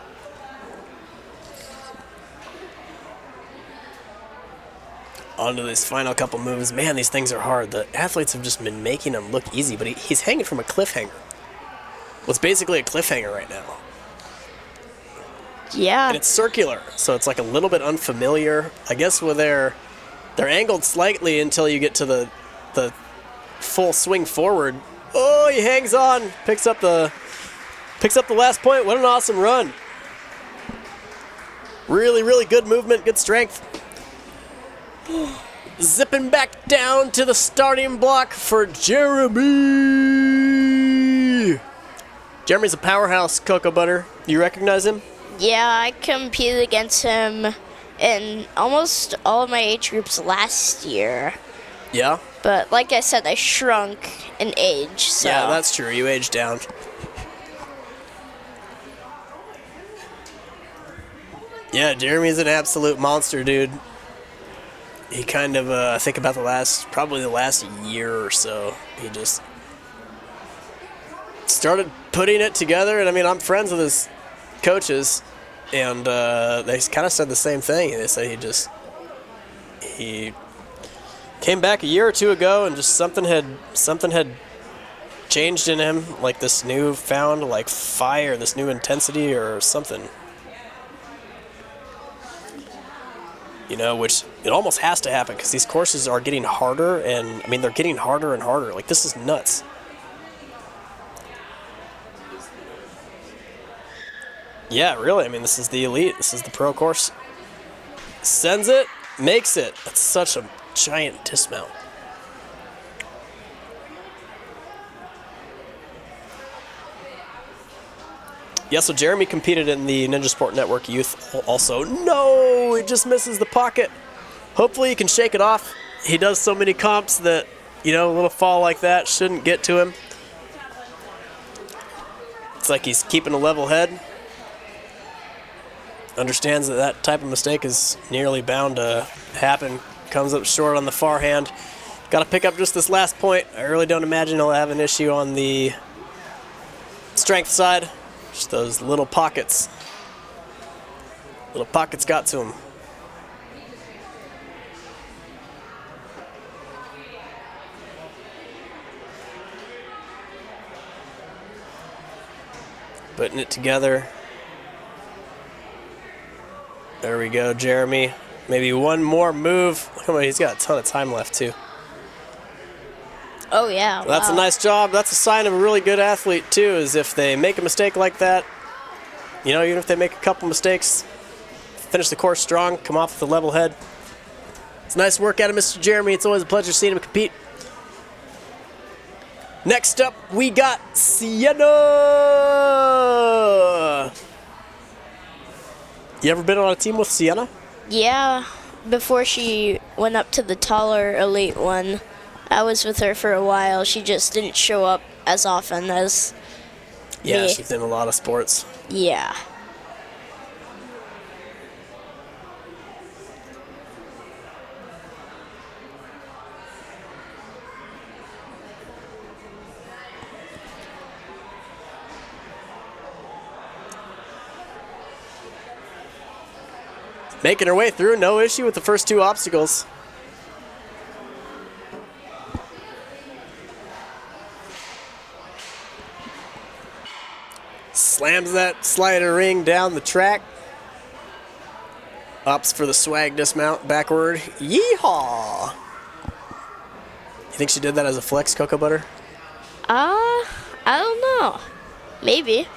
On to these final couple moves. Man, these things are hard. The athletes have just been making them look easy, but he's hanging from a cliffhanger. Well, it's basically a cliffhanger right now. Yeah. And it's circular, so it's like a little bit unfamiliar. I guess with they're angled slightly until you get to the full swing forward. Oh, he hangs on, picks up the last point. What an awesome run. Really, really good movement, good strength. Zipping back down to the starting block for Jeremy. Jeremy's a powerhouse, Cocoa Butter. You recognize him? Yeah, I competed against him in almost all of my age groups last year. Yeah? But like I said, I shrunk in age, so... Yeah, that's true. You aged down. Yeah, Jeremy's an absolute monster, dude. He kind of, I think about probably the last year or so, he just started putting it together. And I mean, I'm friends with his coaches, and they kind of said the same thing. They said he came back a year or two ago, and just something had changed in him, like this newfound like fire, this new intensity or something. You know, which it almost has to happen because these courses are getting harder, and I mean they're getting harder and harder. Like, this is nuts. Yeah, really. I mean, this is the elite. This is the pro course. Sends it, makes it. That's such a giant dismount. Yeah, so Jeremy competed in the Ninja Sport Network Youth also. No, he just misses the pocket. Hopefully he can shake it off. He does so many comps that, you know, a little fall like that shouldn't get to him. It's like he's keeping a level head. Understands that that type of mistake is nearly bound to happen. Comes up short on the far hand. Got to pick up just this last point. I really don't imagine he'll have an issue on the strength side. Just those little pockets. Little pockets got to him. Putting it together. There we go, Jeremy. Maybe one more move. Come on, he's got a ton of time left, too. Oh, yeah. That's a nice job. That's a sign of a really good athlete, too, is if they make a mistake like that, you know, even if they make a couple mistakes, finish the course strong, come off with a level head. It's nice work out of Mr. Jeremy. It's always a pleasure seeing him compete. Next up, we got Sienna. You ever been on a team with Sienna? Yeah, before she went up to the taller elite one. I was with her for a while. She just didn't show up as often as Yeah, me. she's in a lot of sports. Yeah. Making her way through, no issue with the first two obstacles. Slams that slider ring down the track. Opts for the swag dismount backward. Yeehaw! You think she did that as a flex, Cocoa Butter? I don't know. Maybe.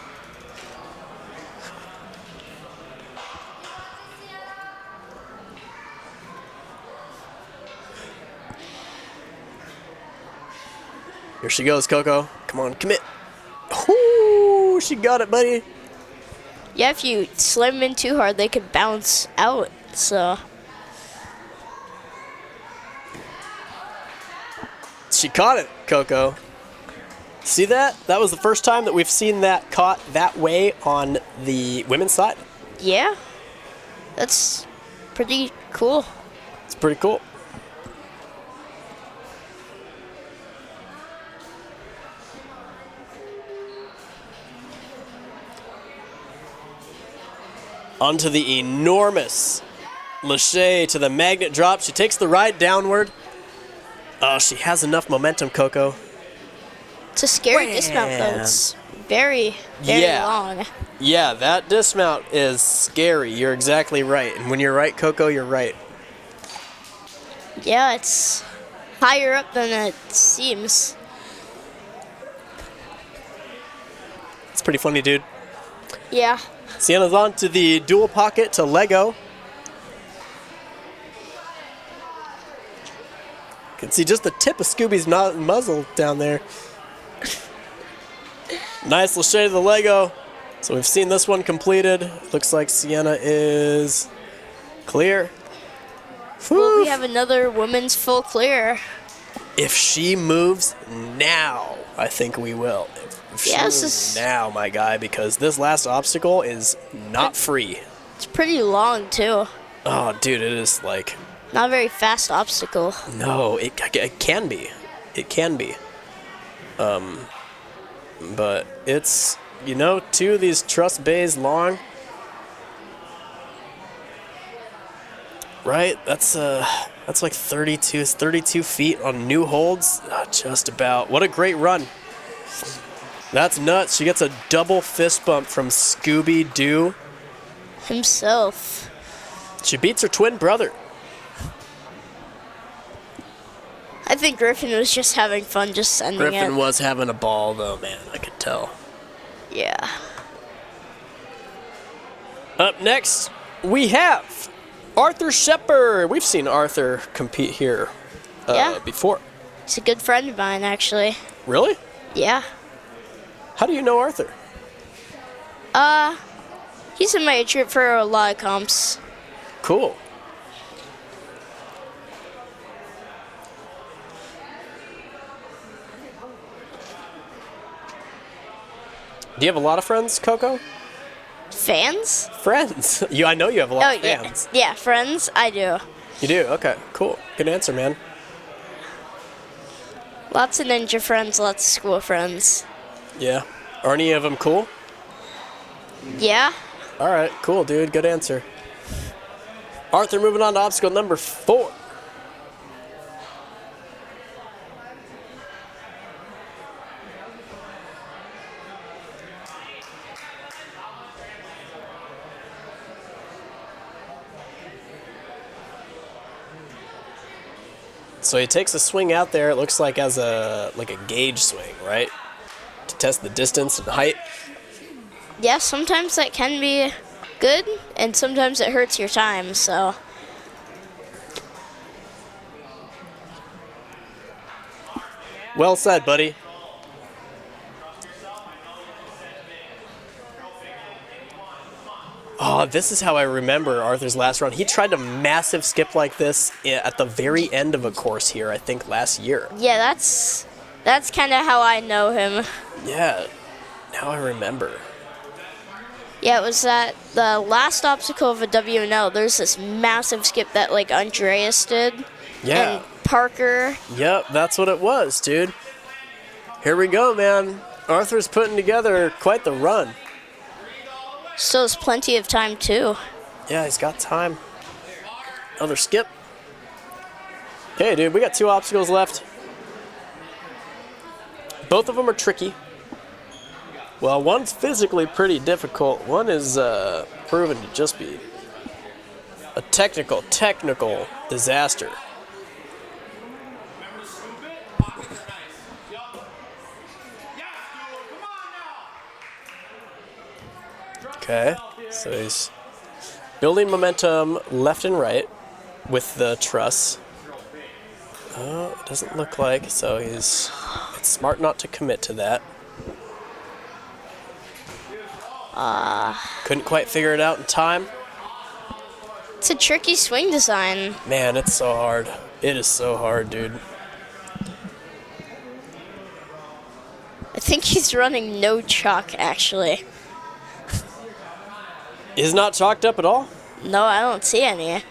Here she goes, Coco. Come on, commit. Ooh, she got it, buddy. Yeah, if you slam them in too hard, they could bounce out, so. She caught it, Coco. See that? That was the first time that we've seen that caught that way on the women's side. Yeah. That's pretty cool. It's pretty cool. Onto the enormous Lachey to the magnet drop. She takes the ride downward. Oh, she has enough momentum, Coco. It's a scary dismount, though. It's very, very long. Yeah, that dismount is scary. You're exactly right. And when you're right, Coco, you're right. Yeah, it's higher up than it seems. It's pretty funny, dude. Yeah. Sienna's on to the dual pocket to Lego. Can see just the tip of Scooby's muzzle down there. Nice Lachey to the Lego. So we've seen this one completed. Looks like Sienna is clear. Well, we have another women's full clear. If she moves now, I think we will. If she moves now, my guy, because this last obstacle is not free. It's pretty long, too. Oh, dude, it is like... Not a very fast obstacle. No, it can be. It can be. But it's, you know, two of these truss bays long. Right? That's like 32 feet on new holds. Just about. What a great run. That's nuts. She gets a double fist bump from Scooby-Doo himself. She beats her twin brother. I think Griffin was just having fun just sending it. Griffin was having a ball, though, man. I could tell. Yeah. Up next, we have Arthur Shepard. We've seen Arthur compete here before. He's a good friend of mine, actually. Really? Yeah. How do you know Arthur? He's in my troop for a lot of comps. Cool. Do you have a lot of friends, Coco? Fans? Friends. I know you have a lot of fans. Yeah, friends, I do. You do? Okay, cool. Good answer, man. Lots of ninja friends, lots of school friends. Yeah. Are any of them cool? Yeah. All right, cool, dude. Good answer. Arthur, moving on to obstacle number 4. So he takes a swing out there, it looks like as a gauge swing, right? To test the distance and height. Yeah, sometimes that can be good, and sometimes it hurts your time, so. Well said, buddy. Oh, this is how I remember Arthur's last run. He tried a massive skip like this at the very end of a course here, I think, last year. Yeah, that's kind of how I know him. Yeah, now I remember. Yeah, it was at the last obstacle of a WNL. There's this massive skip that, like, Andreas did. Yeah. And Parker. Yep, that's what it was, dude. Here we go, man. Arthur's putting together quite the run. Still has plenty of time, too. Yeah, he's got time. Another skip. Okay, dude, we got 2 obstacles left. Both of them are tricky. Well, one's physically pretty difficult. One is proven to just be a technical disaster. Okay, so he's building momentum left and right with the truss. Oh, it doesn't look like, so it's smart not to commit to that. Couldn't quite figure it out in time. It's a tricky swing design. Man, it's so hard. It is so hard, dude. I think he's running no chalk, actually. Is not chalked up at all? No, I don't see any.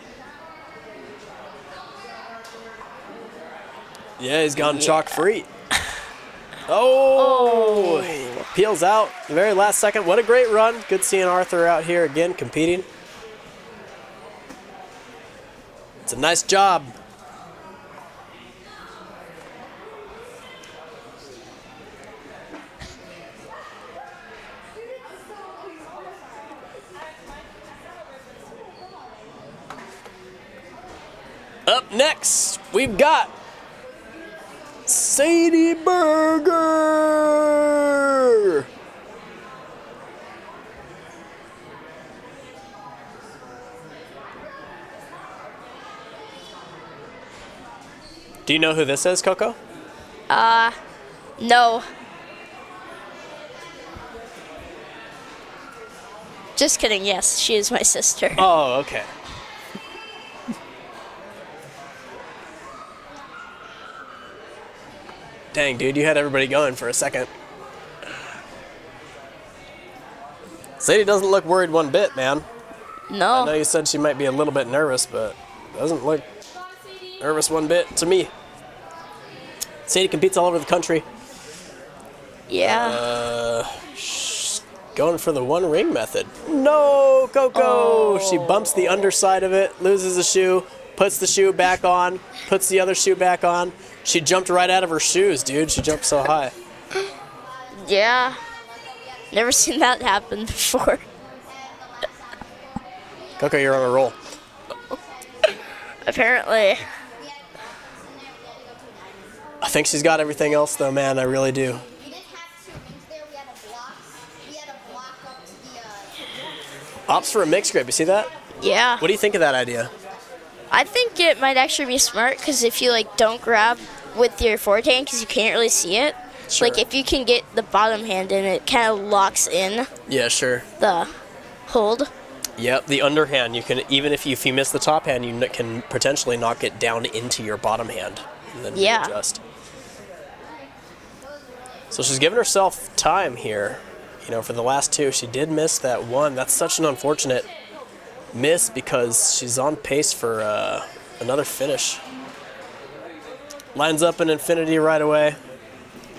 Yeah, he's gone chalk free. Oh! Peels out the very last second. What a great run. Good seeing Arthur out here again competing. It's a nice job. Up next, we've got Sadie Berger. Do you know who this is, Coco? No. Just kidding, yes, she is my sister. Oh, okay. Dang, dude, you had everybody going for a second. Sadie doesn't look worried one bit, man. No. I know you said she might be a little bit nervous, but doesn't look nervous one bit to me. Sadie competes all over the country. Yeah. Going for the one ring method. No, Coco! Oh. She bumps the underside of it, loses a shoe, puts the shoe back on, puts the other shoe back on. She jumped right out of her shoes, dude. She jumped so high. Yeah. Never seen that happen before. Coco, you're on a roll. Apparently. I think she's got everything else, though, man. I really do. Opts for a mixed grip. You see that? Yeah. What do you think of that idea? I think it might actually be smart because if you like don't grab with your forward hand because you can't really see it, Sure. like if you can get the bottom hand in, it kind of locks in Yeah, sure. the hold. Yep, the underhand, you can, even if you miss the top hand, you can potentially knock it down into your bottom hand and then readjust. So she's giving herself time here. You know, for the last two, she did miss that one. That's such an unfortunate miss because she's on pace for another finish. Lines up an infinity right away.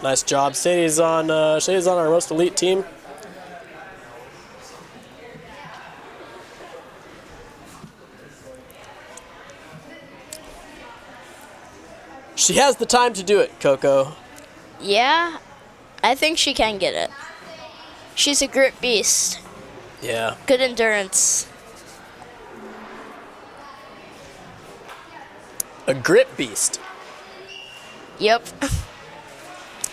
Nice job. Sadie's on our most elite team. She has the time to do it, Coco. Yeah, I think she can get it. She's a grip beast. Yeah. Good endurance. A grip beast. Yep.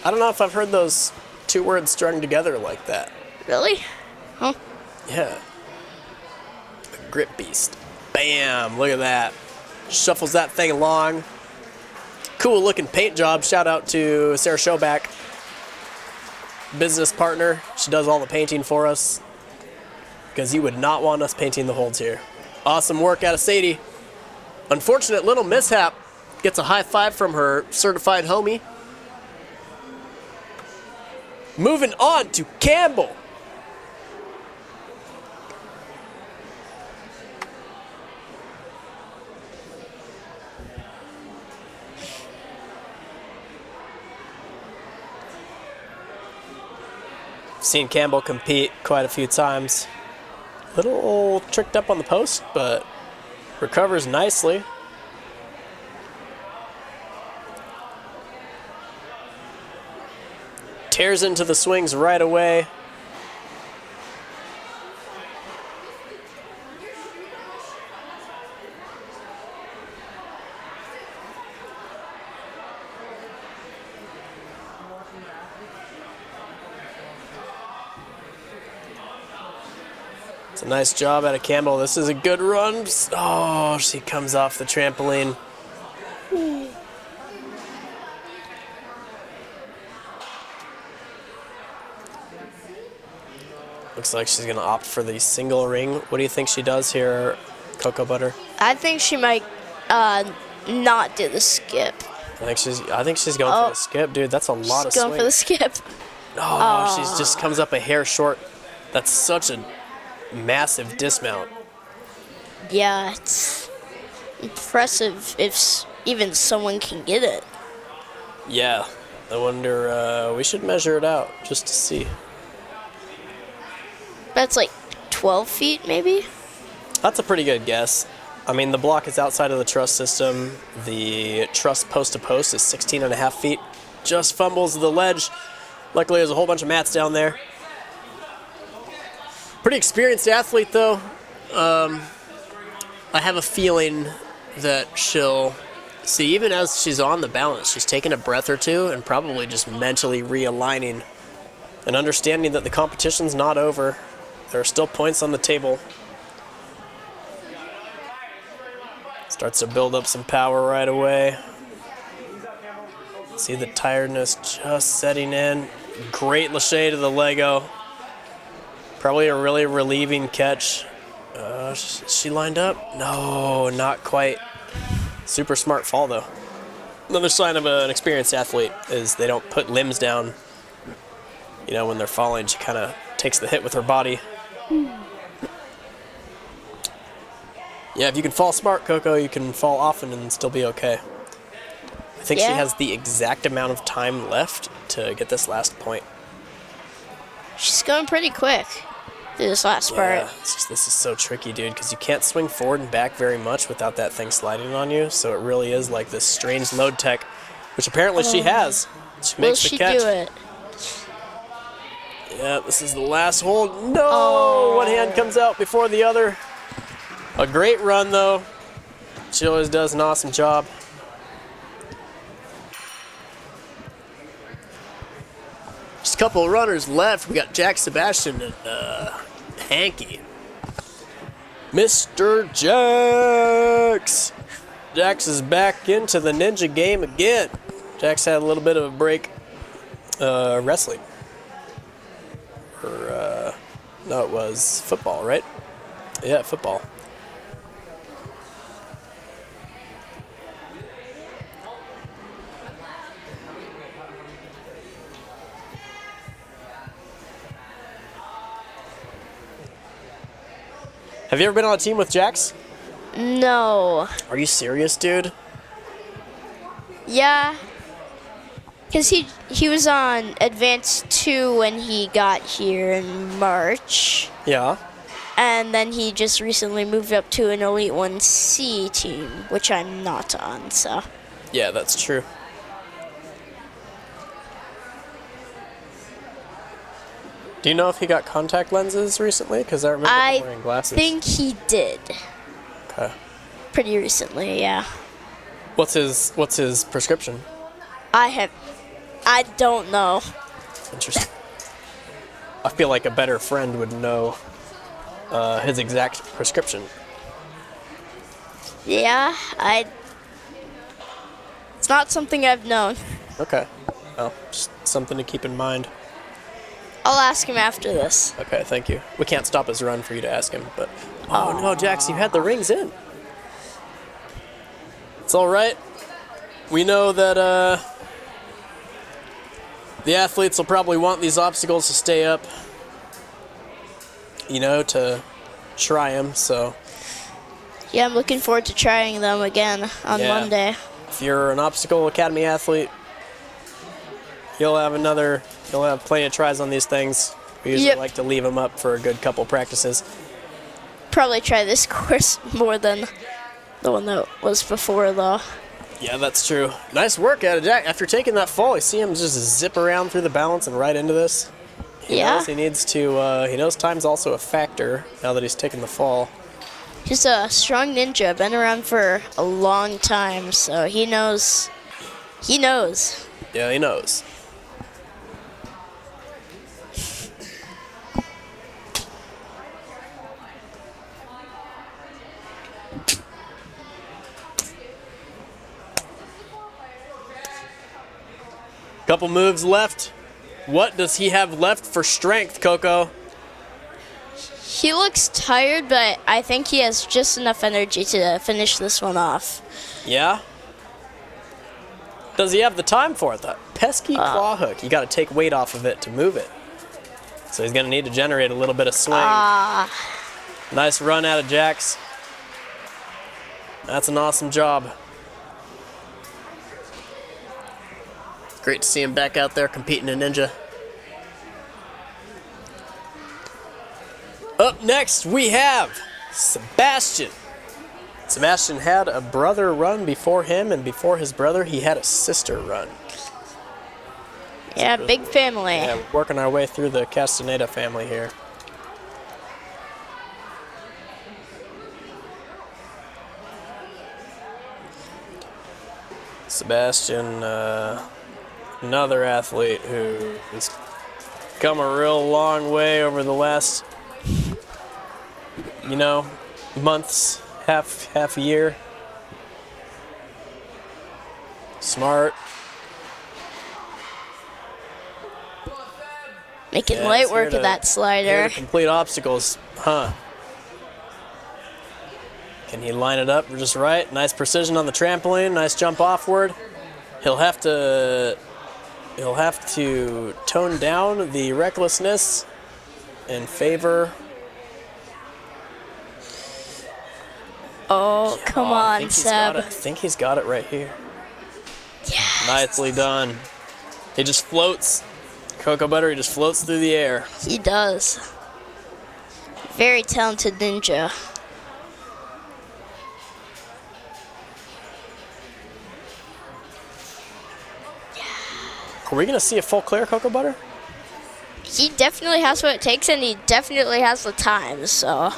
I don't know if I've heard those two words strung together like that. Really? Huh? Yeah. A grip beast. Bam! Look at that. Shuffles that thing along. Cool looking paint job. Shout out to Sarah Schoback, business partner. She does all the painting for us because you would not want us painting the holds here. Awesome work out of Sadie. Unfortunate little mishap. Gets a high five from her certified homie. Moving on to Campbell. Seen Campbell compete quite a few times. Little tricked up on the post, but recovers nicely. Tears into the swings right away. It's a nice job out of Campbell. This is a good run. Oh, she comes off the trampoline. Looks like she's going to opt for the single ring. What do you think she does here, Cocoa Butter? I think she might not do the skip. I think she's going for the skip, dude. That's a lot of swing. Going for the skip. Oh, she just comes up a hair short. That's such a massive dismount. Yeah, it's impressive if even someone can get it. Yeah, I wonder, we should measure it out just to see. That's like 12 feet, maybe? That's a pretty good guess. I mean, the block is outside of the truss system. The truss post to post is 16 and a half feet. Just fumbles the ledge. Luckily, there's a whole bunch of mats down there. Pretty experienced athlete, though. I have a feeling that she'll see, even as she's on the balance, she's taking a breath or two and probably just mentally realigning and understanding that the competition's not over. There are still points on the table. Starts to build up some power right away. See the tiredness just setting in. Great lâché to the Lego. Probably a really relieving catch. She lined up? No, not quite. Super smart fall, though. Another sign of an experienced athlete is they don't put limbs down. You know, when they're falling, she kind of takes the hit with her body. Yeah, if you can fall smart, Coco, you can fall often and still be okay. I think she has the exact amount of time left to get this last point. She's going pretty quick through this last part. This is so tricky, dude, because you can't swing forward and back very much without that thing sliding on you. So it really is like this strange load tech, which apparently she has. She makes the catch. Will she do it? Yeah, this is the last hold. No! One hand comes out before the other. A great run, though. She always does an awesome job. Just a couple of runners left. We got Jack Sebastian and Hanky. Mr. Jax. Jax is back into the ninja game again. Jax had a little bit of a break wrestling. Or, no, it was football, right? Yeah, football. Have you ever been on a team with Jax? No. Are you serious, dude? Yeah. Because he was on Advanced 2 when he got here in March. Yeah. And then he just recently moved up to an Elite 1C team, which I'm not on, so. Yeah, that's true. Do you know if he got contact lenses recently? Because I remember him wearing glasses. I think he did. Okay. Pretty recently, yeah. What's his prescription? I don't know. Interesting. I feel like a better friend would know his exact prescription. Yeah, it's not something I've known. Okay. Well, just something to keep in mind. I'll ask him after this. Okay, thank you. We can't stop his run for you to ask him, but... Oh, no, Jax, you had the rings in. It's all right. We know that the athletes will probably want these obstacles to stay up, you know, to try them, so... Yeah, I'm looking forward to trying them again on Monday. If you're an Obstacle Academy athlete, you'll have plenty of tries on these things. We usually like to leave them up for a good couple practices. Probably try this course more than the one that was before, though. Yeah, that's true. Nice work out of Jack. After taking that fall, I see him just zip around through the balance and right into this. He knows he needs to, he knows time's also a factor now that he's taken the fall. He's a strong ninja, been around for a long time, so he knows. He knows. Yeah, he knows. Couple moves left. What does he have left for strength, Coco? He looks tired, but I think he has just enough energy to finish this one off. Yeah? Does he have the time for it? That pesky claw hook. You got to take weight off of it to move it. So he's going to need to generate a little bit of swing. Nice run out of Jax. That's an awesome job. Great to see him back out there competing in Ninja. Up next, we have Sebastian. Sebastian had a brother run before him, and before his brother, he had a sister run. Yeah, big family. Yeah, we're working our way through the Castaneda family here. Sebastian, another athlete who has come a real long way over the last, you know, months, half a year. Smart. Making light work of that slider. Here to complete obstacles, huh? Can he line it up just right? Nice precision on the trampoline. Nice jump offward. He'll have to tone down the recklessness in favor. Oh, come on, Seb. I think he's got it right here. Yes. Nicely done. He just floats. Cocoa Butter, he just floats through the air. He does. Very talented ninja. Are we going to see a full clear, Cocoa Butter? He definitely has what it takes, and he definitely has the time, so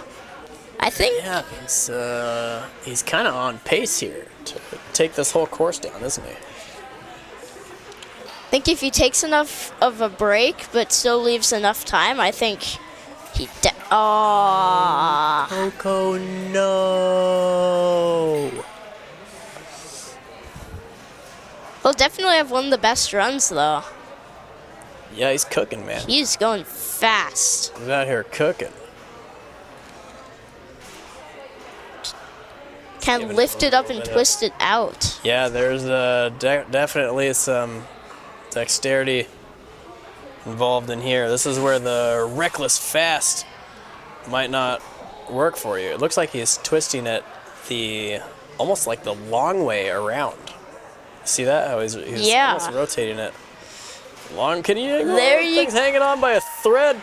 I think... Yeah, he's kind of on pace here to take this whole course down, isn't he? I think if he takes enough of a break, but still leaves enough time, I think Coco, no. He'll definitely have one of the best runs, though. Yeah, he's cooking, man. He's going fast. He's out here cooking. Kind of lift it up and twist it out. Yeah, there's definitely some dexterity involved in here. This is where the reckless fast might not work for you. It looks like he's twisting it almost like the long way around. See that? How he's almost rotating it. Long, can you? There you thing's hanging on by a thread.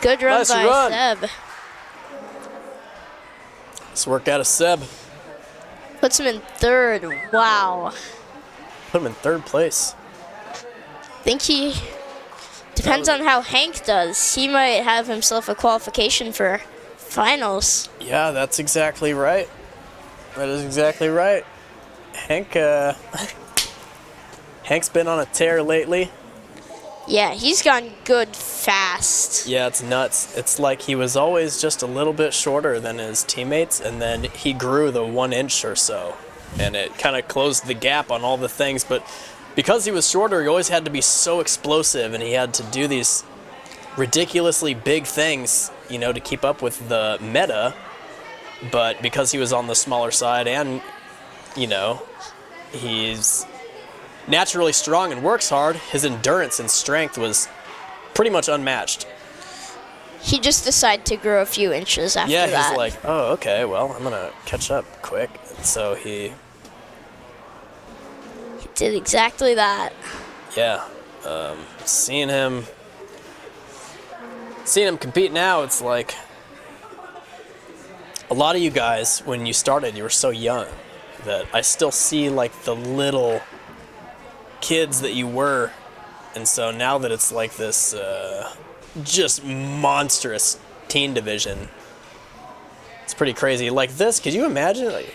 Good run by Seb. Let's work out of Seb. Puts him in third. Wow. Put him in third place. Think he depends on how Hank does. He might have himself a qualification for finals. Yeah, that's exactly right. That is exactly right. Hank's been on a tear lately. Yeah, he's gone good fast. Yeah, it's nuts. It's like he was always just a little bit shorter than his teammates, and then he grew the 1 inch or so, and it kind of closed the gap on all the things. But because he was shorter, he always had to be so explosive, and he had to do these ridiculously big things, to keep up with the meta. But because he was on the smaller side and, he's naturally strong and works hard, his endurance and strength was pretty much unmatched. He just decided to grow a few inches after that. Yeah, he's like, oh, okay, well, I'm going to catch up quick. And so he did exactly that. Yeah. Seeing him compete now, it's like a lot of you guys, when you started, you were so young that I still see like the little kids that you were, and so now that it's like this just monstrous teen division, it's pretty crazy. Like this, could you imagine? Like,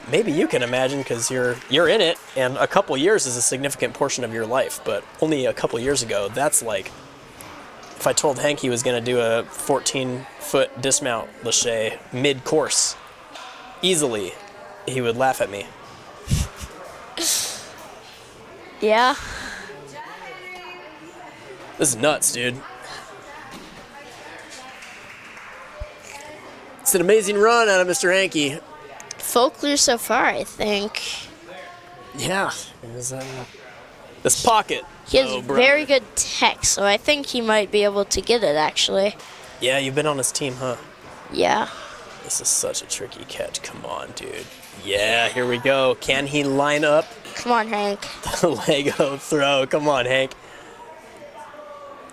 maybe you can imagine because you're in it, and a couple years is a significant portion of your life. But only a couple years ago, that's like if I told Hank he was going to do a 14-foot dismount lache mid-course, easily, he would laugh at me. Yeah. This is nuts, dude. It's an amazing run out of Mr. Hankey. Folklore so far, I think. Yeah. This pocket. He has very good tech, so I think he might be able to get it, actually. Yeah, you've been on his team, huh? Yeah. This is such a tricky catch. Come on, dude. Yeah, here we go. Can he line up? Come on, Hank. The Lego throw. Come on, Hank.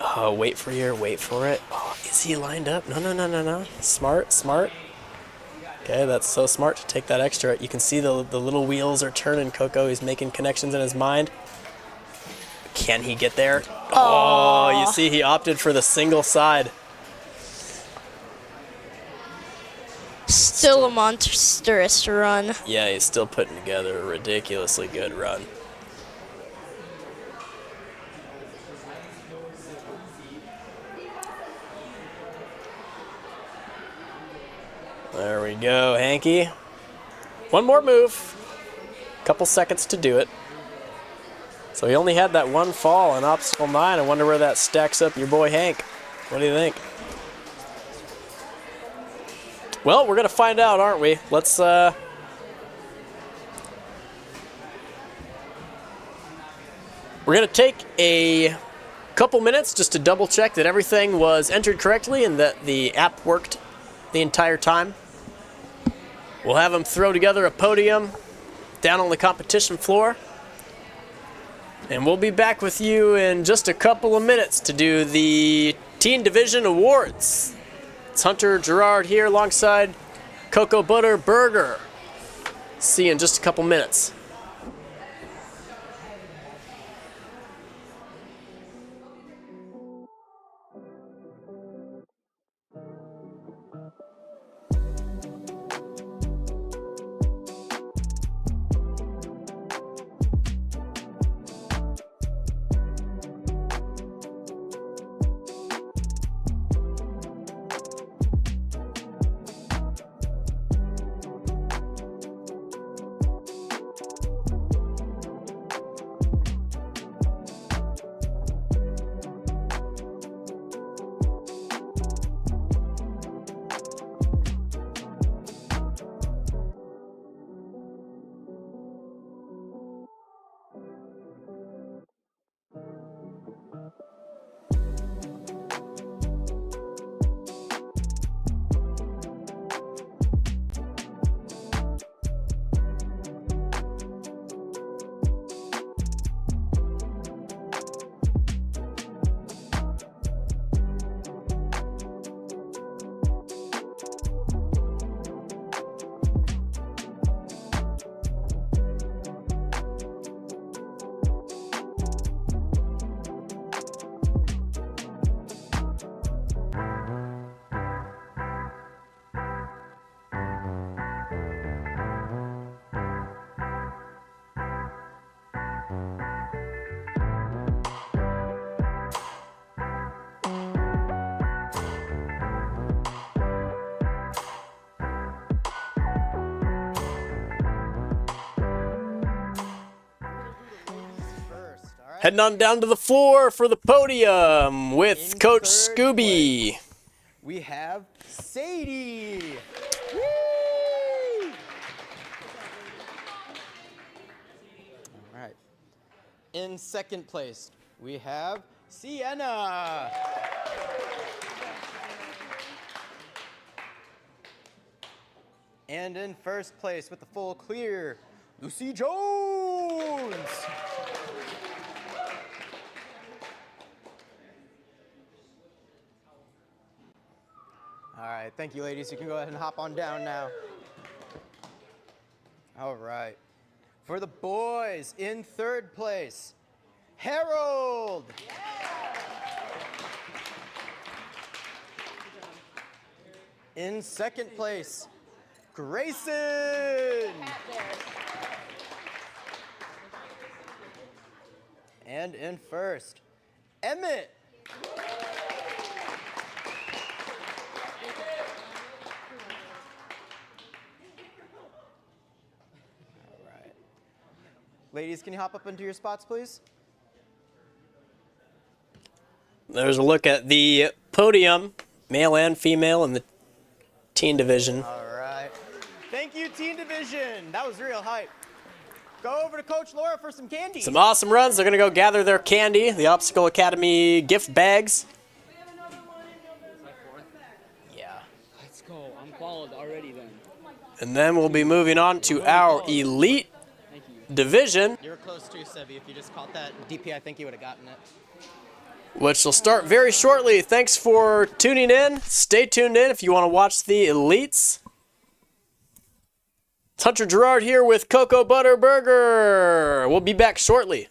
Oh, wait for it. Oh, is he lined up? No. Smart. Okay, that's so smart to take that extra. You can see the little wheels are turning, Coco. He's making connections in his mind. Can he get there? Oh, you see, he opted for the single side. Still a monstrous run. Yeah, he's still putting together a ridiculously good run. There we go, Hanky. One more move. Couple seconds to do it. So he only had that one fall on obstacle 9. I wonder where that stacks up your boy Hank. What do you think? Well, we're gonna find out, aren't we? Let's we're gonna take a couple minutes just to double check that everything was entered correctly and that the app worked the entire time. We'll have them throw together a podium down on the competition floor. And we'll be back with you in just a couple of minutes to do the Teen Division Awards. It's Hunter Gerard here alongside Cocoa Butter Burger. See you in just a couple minutes. Heading on down to the floor for the podium with In Coach third Scooby. place, we have Sadie. Woo! All right. In second place, we have Sienna. And in first place with the full clear, Lucy Jones. All right, thank you, ladies. You can go ahead and hop on down now. All right. For the boys, in third place, Harold. In second place, Grayson. And in first, Emmett. Ladies, can you hop up into your spots, please? There's a look at the podium, male and female in the teen division. All right. Thank you, teen division. That was real hype. Go over to Coach Laura for some candy. Some awesome runs. They're going to go gather their candy, the Obstacle Academy gift bags. Yeah. Let's go. I'm followed already then. And then we'll be moving on to our elite division, You were close too, Sebi. If you just caught that DP, I think you would have gotten it. which will start very shortly. Thanks for tuning in. Stay tuned in if you want to watch the elites. It's Hunter Gerard here with Cocoa Butter Burger. We'll be back shortly.